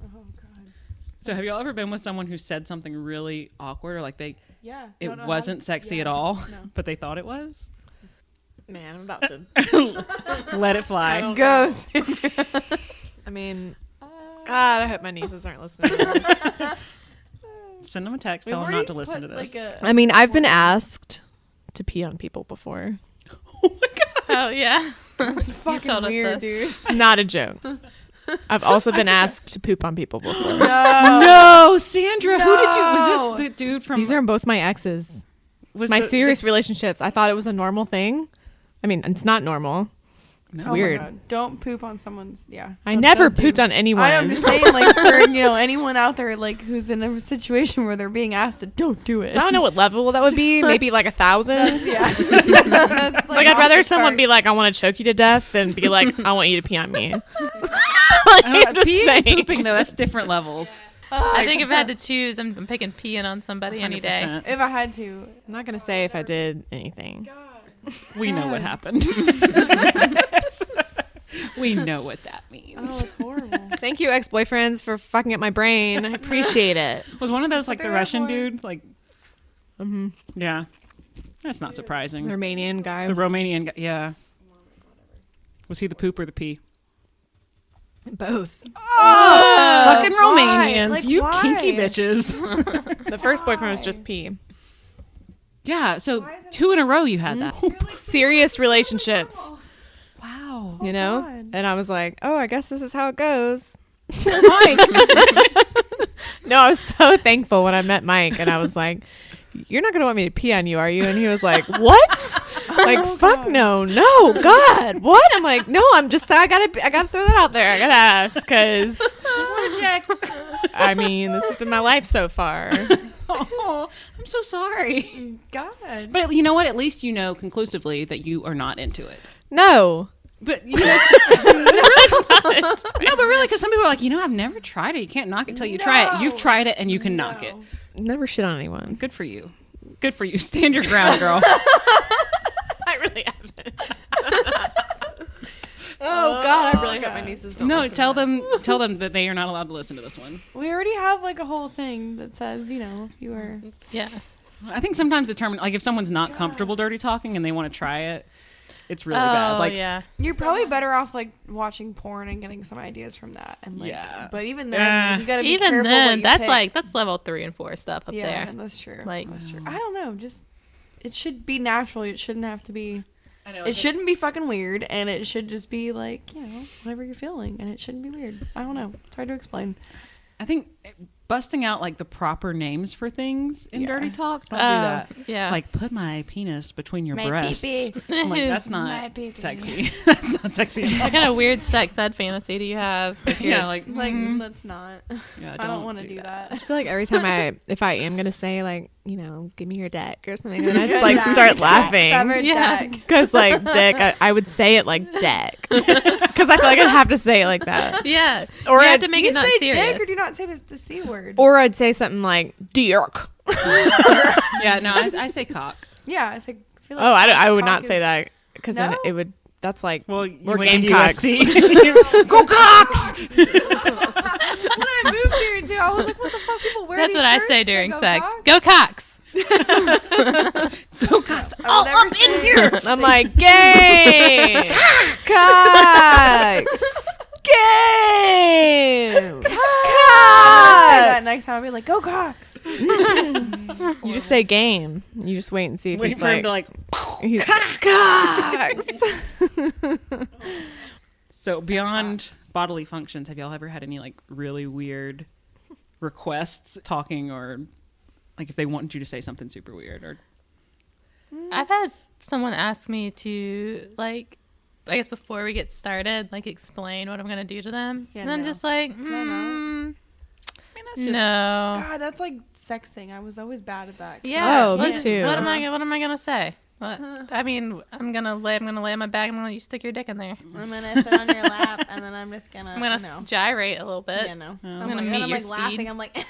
Oh God. So have y'all ever been with someone who said something really awkward, or like Yeah. it wasn't sexy at all, No. but they thought it was? Man, I'm about to Let it fly. Go. I mean, God, I hope my nieces aren't listening. Send them a text, tell them not to listen to this. I mean, I've been asked to pee on people before. Oh my God. Oh yeah. It's fucking told us weird, this. dude. Not a joke. I've also been asked to poop on people before. No, Sandra, who did you? Was it the dude from? These are both my exes. was My the- serious relationships. I thought it was a normal thing. I mean, it's not normal. It's Oh my weird. God. Don't poop on someone's. Yeah. I Don't- never don't do- pooped on anyone. I'm just saying, like, for anyone out there, like, who's in a situation where they're being asked to don't do it. So I don't know what level that would be. Maybe like 1,000. Yeah. That's, Like I'd off rather the someone chart. be like, "I want to choke you to death," than be like, "I want you to pee on me." I don't know, Just peeing and saying. pooping though, that's different levels. I think if I had to choose, I'm picking peeing on somebody any day. 100%. If I had to. I'm not gonna say if I did anything. We know what happened. We know what that Oh, means. it's horrible. Thank you, ex-boyfriends, for fucking up my brain. I appreciate it. Was one of those like the they're Russian for- dude? Like, yeah, that's not surprising. The Romanian guy. The Romanian guy, yeah. Was he the poop or the pee? Both. Fucking Romanians, Like, you why? kinky bitches. The first boyfriend was just pee. Yeah, so 2 in a row you had that. Serious relationships, Wow. you know? God. And I was like, "Oh, I guess this is how it goes." Mike. No, I was so thankful when I met Mike, and I was like, "You're not gonna want me to pee on you, are you?" And he was like, "What?" Like, fuck no, God, what? I'm like, "No, I gotta throw that out there. I gotta ask, because I mean, this has been my life so far." Oh, I'm so sorry. God. But you know what? At least you know conclusively that you are not into it. No. But you know, no, but really, because some people are like, I've never tried it. You can't knock it till you try it. You've tried it and you can knock it. Never shit on anyone. Good for you. Good for you. Stand your ground, girl. I really haven't. Oh God, I really hope my nieces don't. No, listen to tell that. them that they are not allowed to listen to this one. We already have, like, a whole thing that says, if you were. Yeah. I think sometimes the term, like if someone's not comfortable dirty talking and they want to try it, it's really bad. Like, yeah. You're probably better off like watching porn and getting some ideas from that. And like, Yeah. but even then, you gotta be Even careful then, what you that's pick. like that's level 3 and 4 stuff up yeah, there. that's true. Like- That's true. I don't know. Just it should be natural. It shouldn't have to be. I know, It shouldn't be fucking weird, and it should just be like, you know, whatever you're feeling, and it shouldn't be weird. I don't know. It's hard to explain. I think busting out like the proper names for things in Yeah. dirty talk. Don't do that. Yeah. Like put my penis between your My breasts. pee-pee. I'm like, that's My not pee-pee. sexy. That's not sexy at all. what kind of weird sex ed fantasy do you have? If you're- Yeah, like That's not. yeah, I don't want to do that. I feel like every time if I am gonna say like, you know, give me your dick or something, then I'd Good like dick. start laughing. Severed Yeah. dick. Because like dick, I would say it like dick. Because I feel like I'd have to say it like that. yeah. Or you have I'd- to make Do you it not say serious. dick or do you not say the C word? Or I'd say something like dirk. yeah, no, I say cock. Yeah, I say. Feel like Oh, I would cock not say is- that because then No? it would. That's like Well, you we're went to gamecocks. USC. Go Cox! When I moved here too, I was like, what the fuck, people wear That's these what I shirts say that during go sex. cock? Go Cox. Go Cox! I would All never up in say- here! I'm like gay. Cocks. Gay. I'll say that Cocks. next time I'll be like, go Cox. You just say game. You just wait and see if Wait he's for him like, to like. he's Cocks. So beyond bodily functions, have y'all ever had any like really weird requests talking, or like if they wanted you to say something super weird? Or I've had someone ask me to, like, I guess before we get started, like, explain what I'm going to do to them. Yeah, and I'm no. just like, I not? I mean, that's just no. God, that's like sexting. I was always bad at that. 'cause Yeah. Oh, me what- too. What am I going to say? What? I mean, I'm going to lay on my back. I'm going to let you stick your dick in there. I'm gonna sit on your lap, and then I'm just gonna. I'm going to gyrate a little bit. Yeah, no. I'm gonna like, meet I'm your like laughing. speed. I'm like,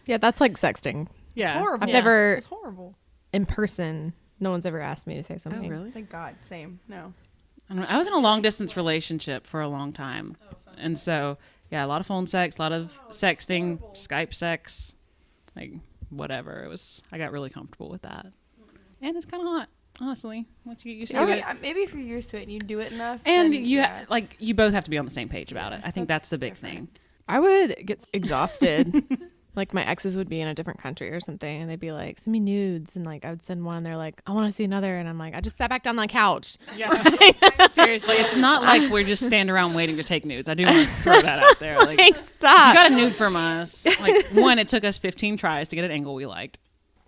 Yeah, that's like sexting. yeah. horrible. I've Yeah. never It's horrible. in person. No one's ever asked me to say something. Oh really? Thank God. Same. No. I don't know. I was in a long distance relationship for a long time, and so yeah, a lot of phone sex, a lot of sexting, Skype sex, like whatever. It was. I got really comfortable with that, and it's kind of hot, honestly. Once you get used to it, Maybe if you're used to it and you do it enough. and then, you yeah. like you both have to be on the same page about it. I think that's the big thing. I would get exhausted. Like my exes would be in a different country or something, and they'd be like, "Send me nudes," and like I would send one, and they're like, "I want to see another," and I'm like, "I just sat back down on the couch." Yeah, seriously, it's not like we're just standing around waiting to take nudes. I do want to throw that out there. Like, Like, you stop. got a nude from us. Like one, it took us 15 tries to get an angle we liked,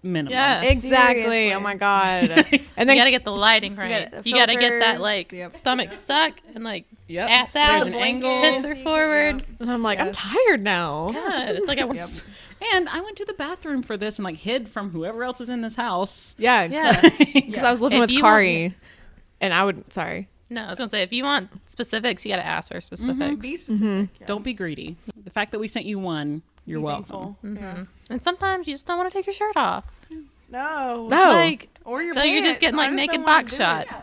minimum. Yeah. Exactly. Seriously. Oh my god. And You then got to get the lighting right. the You got to get that, filters, like, yep. stomach suck and, like, Yep. ass out. There's an angle. Tits are forward. and I'm like, I'm tired now. God, it's like I Yep. And I went to the bathroom for this and like hid from whoever else is in this house. Yeah. Yeah. Because I was living If with you Kari, and I would. Sorry. No, I was going to say, if you want specifics, you got to ask for specifics. Be specific. yes. Don't be greedy. The fact that we sent you one, you're Be welcome. thankful. Yeah. And sometimes you just don't want to take your shirt off. No. No. Like, Or your so you're just pants. getting, I like, just naked don't wanna box do shot. it.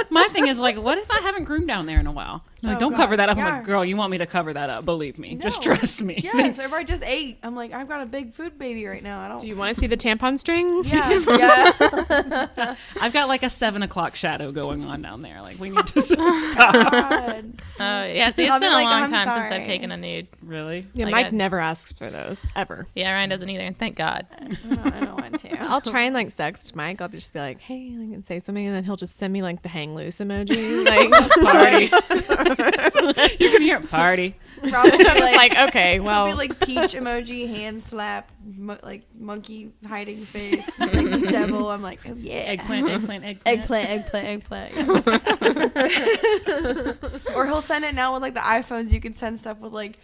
My thing is like, what if I haven't groomed down there in a while? Like, Oh, don't God, cover that up. I'm yeah. like, girl, you want me to cover that up? Believe me. Just No. trust me. Yeah. So if I just ate, I'm like, I've got a big food baby right now. I don't. Do you want to see the tampon string? Yeah. Yeah. I've got like a 7 o'clock shadow going on down there. Like we need to stop. God. Yeah, see, it's I'll been be a like, long "I'm time since sorry." I've taken a nude. Really? Yeah, Like Mike I- never asks for those ever. Yeah, Ryan doesn't either, and thank God. I don't want to. I'll try and like text Mike. I'll just be like, "Hey," like, and say something, and then he'll just send me like the hang loose emoji. Like, Party. You can hear it. Party. Probably I'm just like, okay, It'll well, be like peach emoji, hand slap, like monkey hiding face, like devil. I'm like, oh yeah. Eggplant. Eggplant. Yeah. Or he'll send it now with like the iPhones. You can send stuff with like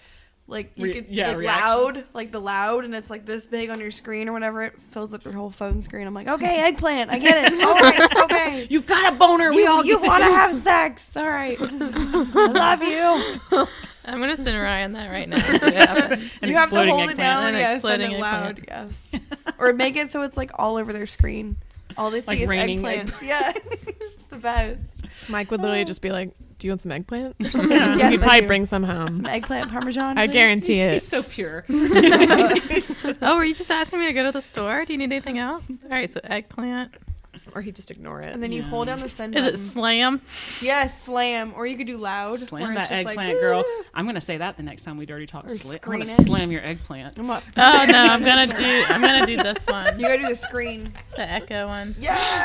you could like reaction. loud, like the loud, and it's like this big on your screen or whatever. It fills up your whole phone screen. I'm like, okay, eggplant, I get it. All right, okay. You've got a boner. We all You get want to have sex? All right. I love you. I'm going to send Ryan that right now. and see what happens. An You have to exploding hold it eggplant. down. An Yeah, send exploding it loud. eggplant. Yes. Or make it so it's like all over their screen. All they see Like is raining eggplants. Yeah, it's the best. Mike would literally just be like, Do you want some eggplant? Yes, You I could probably do. bring some home. Some eggplant parmesan. I please? guarantee it. He's so pure. Oh, were you just asking me to go to the store? Do you need anything else? All right, so eggplant. Or he'd just ignore it. And then you hold down the send Is button. it slam? Yes, slam. Or you could do loud. Slam where it's that just eggplant, like, girl. "Woo." I'm gonna say that the next time we dirty talk. Or I'm screen gonna it. slam your eggplant. I'm up. Oh no, I'm gonna do this one. You gotta do the screen. The echo one. Yes!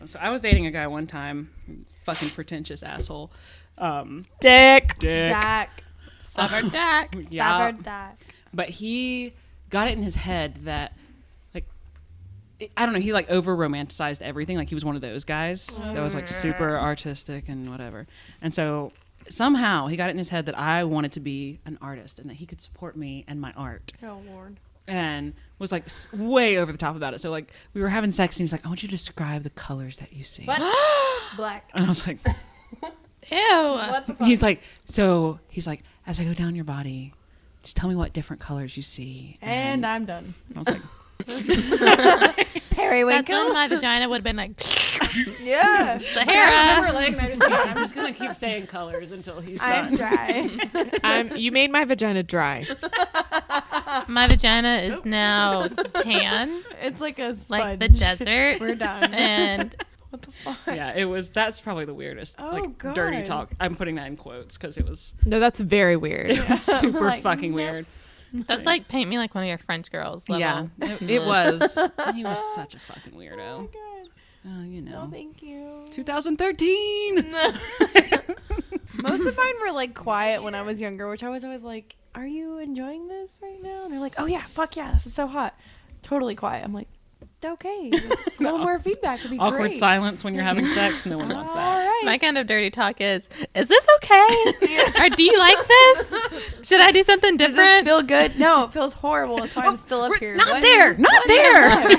So I was dating a guy one time, fucking pretentious asshole. Dick. Dick. Dak. Summer Dak. Yeah. Severed Dak. But he got it in his head that, like, I don't know, he like over romanticized everything. Like he was one of those guys that was like super artistic and whatever. And so somehow he got it in his head that I wanted to be an artist and that he could support me and my art. Oh, Lord. And was like way over the top about it. So like we were having sex and he's like, I want you to describe the colors that you see. What? Black. And I was like, Ew. What the fuck? he's like, as I go down your body, just tell me what different colors you see. And I'm done. I was like, That's Periwinkle. when my vagina would have been like, Yeah. Sahara. I'm just gonna keep saying colors until he's I'm done. dry. You made my vagina dry. My vagina is now tan, It's like a sponge. like the desert. We're done. And What the fuck? Yeah, that's probably the weirdest, Oh, like God. dirty talk. I'm putting that in quotes because it was No, that's very weird. super Like, fucking no. weird. that's like paint me like one of your French girls level. Yeah, it was. He was such a fucking weirdo. Oh, God. Oh, you know. No, thank you. 2013. Most of mine were like quiet when I was younger, which I was always like, "Are you enjoying this right now?" And they're like, "Oh yeah, fuck yeah, this is so hot." Totally quiet. I'm like, "Okay, a little more feedback would be Awkward great." silence when you're having sex. No one wants All that. right. My kind of dirty talk is this okay? Or do you like this? Should I do something Does this different? feel good? No, it feels horrible. That's why I'm still up here. Not What? there. Not there.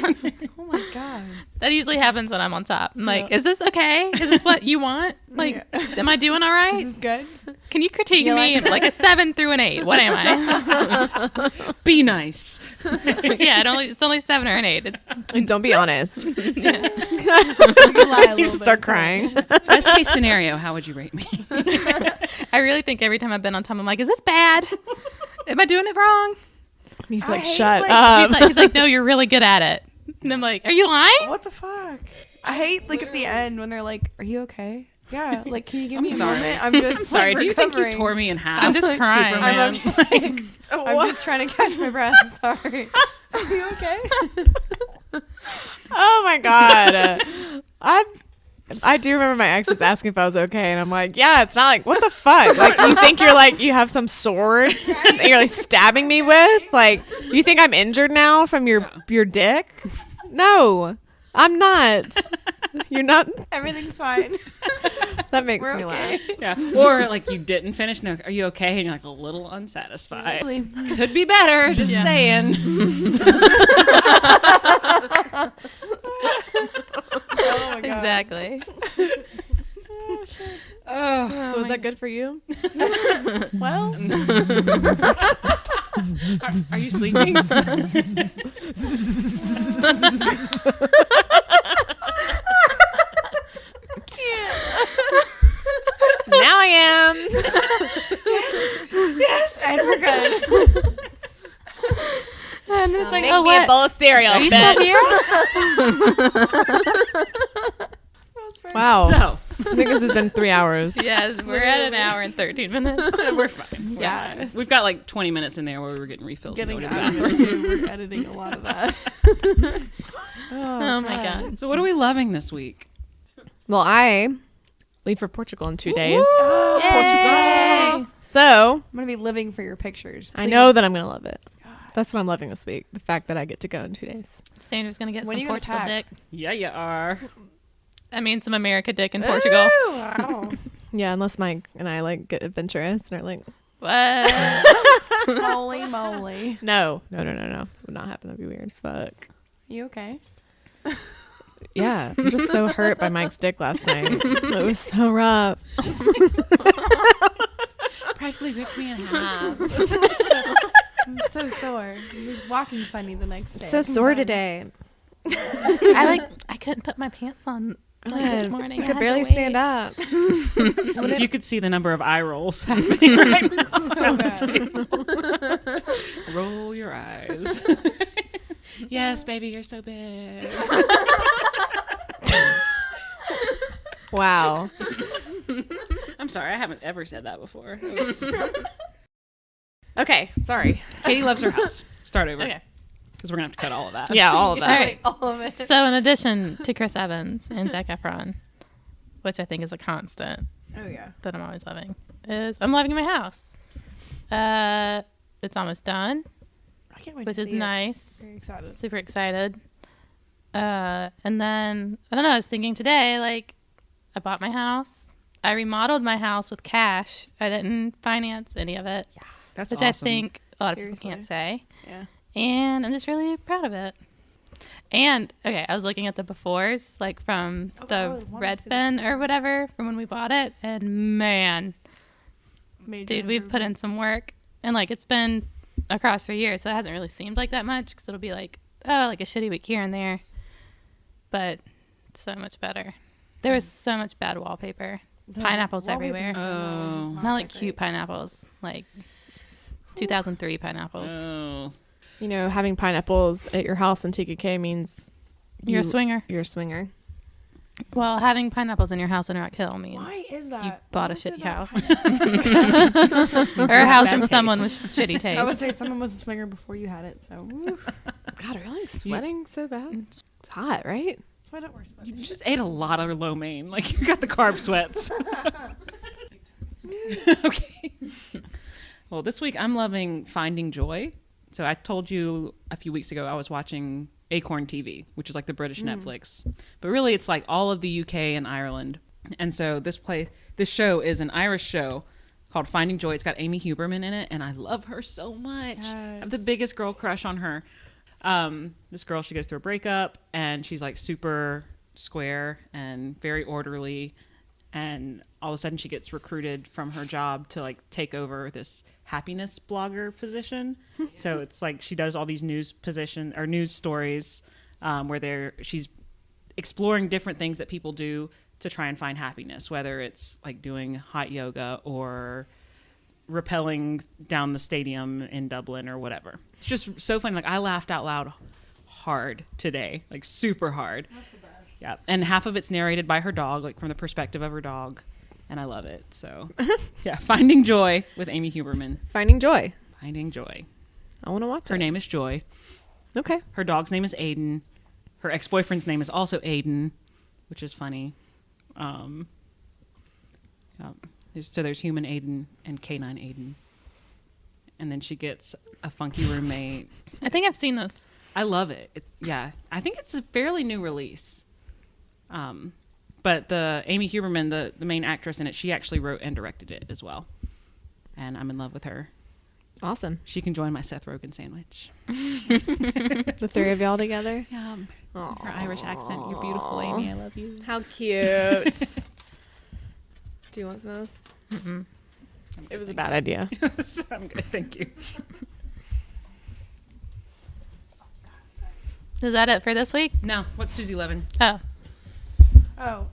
Oh my god. That usually happens when I'm on top. I'm like, is this okay? Is this what you want? Like, am I doing all right? Is this good? Can you critique You me like like a 7 through an 8? What am I? Be nice. Yeah, it's only 7 or an 8. It's Don't be honest. You can lie a You little start bit. crying. Best case scenario, how would you rate me? I really think every time I've been on top, I'm like, is this bad? Am I doing it wrong? He's I like, hate, shut like- up. He's like, no, you're really good at it. And I'm like, are you lying? What the fuck? I hate like at the end when they're like, "Are you okay?" Yeah. Like, can you give I'm me sorry. a moment? I'm just I'm sorry. like, Do you think you recovering. tore me in half? I'm just like crying. Superman? I'm okay. I'm just trying to catch my breath. Sorry. Are you okay? Oh my god. I do remember my exes asking if I was okay, and I'm like, yeah, it's not like, what the fuck? Like, you think you're like, you have some sword that you're like stabbing me with? Like, you think I'm injured now from your dick? No, I'm not. You're not. Everything's fine. That makes We're me okay. laugh. Yeah. Or like you didn't finish. And they're like, are you okay? And you're like a little unsatisfied. Really. Could be better. Just saying. Oh my god. Exactly. Oh. So was that good for you? Well, Are you sleeping? Now I am. yes, and we're good. And it's like, Make oh, me a what? bowl of cereal, Are you bitch. still here? Wow. So I think this has been 3 hours. Yeah, we're at an hour and 13 minutes. we're fine. Yes. Fine. We've got like 20 minutes in there where we were getting refills. and Getting going to the out of bathroom. here. We're editing a lot of that. Oh my god. So what are we loving this week? Well, I leave for Portugal in 2 days. Yay! So I'm gonna be living for your pictures. I know that I'm going to love it. That's what I'm loving this week. The fact that I get to go in 2 days. Sandra's gonna get When some you gonna Portugal pack? dick. Yeah, you are. I mean, some America dick in Portugal. Ooh, wow. Yeah, unless Mike and I like get adventurous and are like, What? Holy moly. no. Would not happen. That'd be weird as fuck. You okay? Yeah, I'm just so hurt by Mike's dick last night. It was so rough. Practically ripped me in half. I'm so sore. You're walking funny the next day. So I'm sore sorry. today. I couldn't put my pants on Like this morning, I could barely stand up. If you could see the number of eye rolls happening right now So bad. roll your eyes. Yes, baby, you're so big. Wow. I'm sorry, I haven't ever said that before. Okay, sorry. Katie loves her house. Start over. Okay. Because we're going to have to cut all of that. Yeah, all of that. All right. All of it. So in addition to Chris Evans and Zac Efron, which I think is a constant Oh yeah. that I'm always loving, is I'm loving my house. It's almost done, I can't wait which to is see it. nice. Very excited. Super excited. And then I don't know. I was thinking today, like, I bought my house. I remodeled my house with cash. I didn't finance any of it, That's which awesome. I think a lot of Seriously. people can't say. Yeah. And I'm just really proud of it. And okay, I was looking at the befores, like from I the always wanted to see Redfin or whatever, from when we bought it, and man, Major dude, we've put in some work, and like it's been across 3 years, so it hasn't really seemed like that much because it'll be like, oh, like a shitty week here and there, but so much better. There was so much bad wallpaper, pineapples everywhere. Oh. Not like cute pineapples, like 2003 pineapples. Oh. You know, having pineapples at your house in TKK means You're a swinger. You're a swinger. Well, having pineapples in your house in Rock Hill means Why is that? you bought a Why is it shitty that house. Or a house from someone with shitty taste. I would say someone was a swinger before you had it, so woo. God, are you like sweating so bad? It's hot, right? Why don't wear sweaters? You just ate a lot of lo mein. Like, you got the carb sweats. Okay. Well, this week I'm loving Finding Joy. So I told you a few weeks ago I was watching Acorn TV, which is like the British Netflix. But really it's like all of the UK and Ireland. And so this show is an Irish show called Finding Joy. It's got Amy Huberman in it, and I love her so much. Yes. I have the biggest girl crush on her. This girl, she goes through a breakup, and she's like super square and very orderly. And all of a sudden she gets recruited from her job to like take over this happiness blogger position. So it's like she does all these news stories where she's exploring different things that people do to try and find happiness, whether it's like doing hot yoga or rappelling down the stadium in Dublin or whatever. It's just so funny. Like, I laughed out loud hard today, like super hard. Yeah, and half of it's narrated by her dog, like from the perspective of her dog, and I love it. So, yeah, Finding Joy with Amy Huberman. Finding Joy. Finding Joy. I want to watch Her it. name is Joy. Okay. Her dog's name is Aiden. Her ex-boyfriend's name is also Aiden, which is funny. There's human Aiden and canine Aiden, and then she gets a funky roommate. I think I've seen this. I love it. Yeah, I think it's a fairly new release. But the Amy Huberman, the main actress in it, she actually wrote and directed it as well. And I'm in love with her. Awesome. She can join my Seth Rogen sandwich. The three of y'all together. Yeah. Aw. Her Irish accent. You're beautiful, Amy. I love you. How cute. Do you want some of this? Mm-mm. It was a bad idea. I'm good. Thank you. Is that it for this week? No. What's Susie Levin? Oh,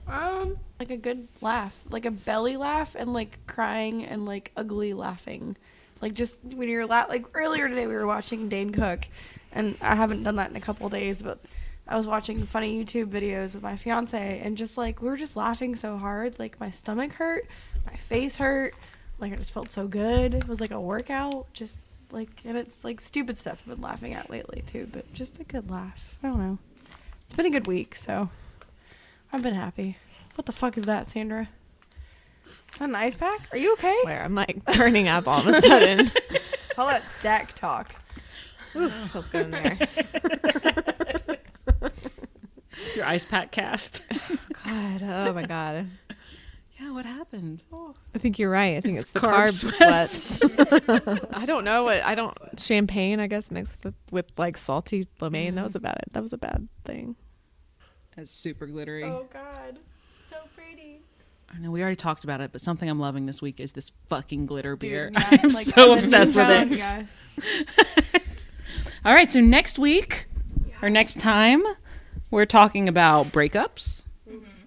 Like a good laugh, like a belly laugh, and like crying and like ugly laughing, like just when you're like earlier today we were watching Dane Cook, and I haven't done that in a couple of days, but I was watching funny YouTube videos with my fiance, and just like we were just laughing so hard, like my stomach hurt, my face hurt, like I just felt so good. It was like a workout, just like, and it's like stupid stuff I've been laughing at lately too, but just a good laugh. I don't know. It's been a good week, so I've been happy. What the fuck is that, Sandra? Is that an ice pack? Are you okay? I swear, I'm like turning up all of a sudden. It's all that deck talk. Oof, feels good in there. Your ice pack cast. God, oh my God. Yeah, what happened? I think you're right. I think it's the Carb carb sweats. I don't know champagne, I guess, mixed with like salty lemonade. That was a bad thing. That's super glittery. God. So pretty. I know we already talked about it, but something I'm loving this week is this fucking glitter beer. yeah, I'm like, so as a obsessed with newfound, it. Yes. All right, so next week or next time, we're talking about breakups.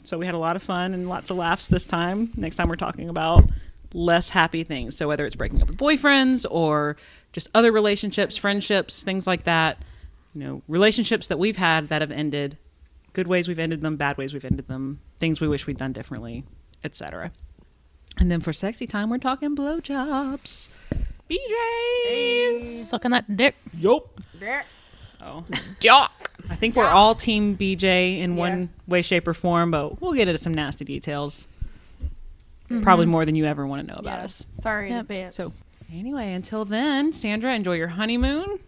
So we had a lot of fun and lots of laughs this time. Next time we're talking about less happy things. So whether it's breaking up with boyfriends or just other relationships, friendships, things like that, relationships that we've had that have ended, good ways we've ended them, bad ways we've ended them, things we wish we'd done differently, etc. And then for sexy time, we're talking blowjobs. BJs! Sucking that dick. Yup. Oh. Jock. I think we're all team BJ in one way, shape, or form, but we'll get into some nasty details. Probably more than you ever want to know about us. Sorry in advance. So anyway, until then, Sandra, enjoy your honeymoon.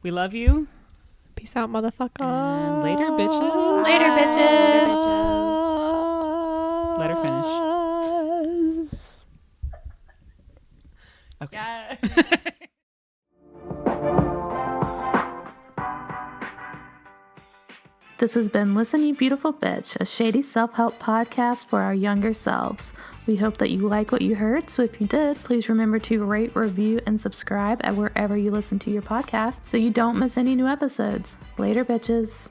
We love you. Peace out, motherfucker. And later, bitches. Later, bitches. Let her finish. Okay. Yeah. This has been Listen You Beautiful Bitch, a shady self-help podcast for our younger selves. We hope that you like what you heard, so if you did, please remember to rate, review, and subscribe at wherever you listen to your podcast so you don't miss any new episodes. Later, bitches.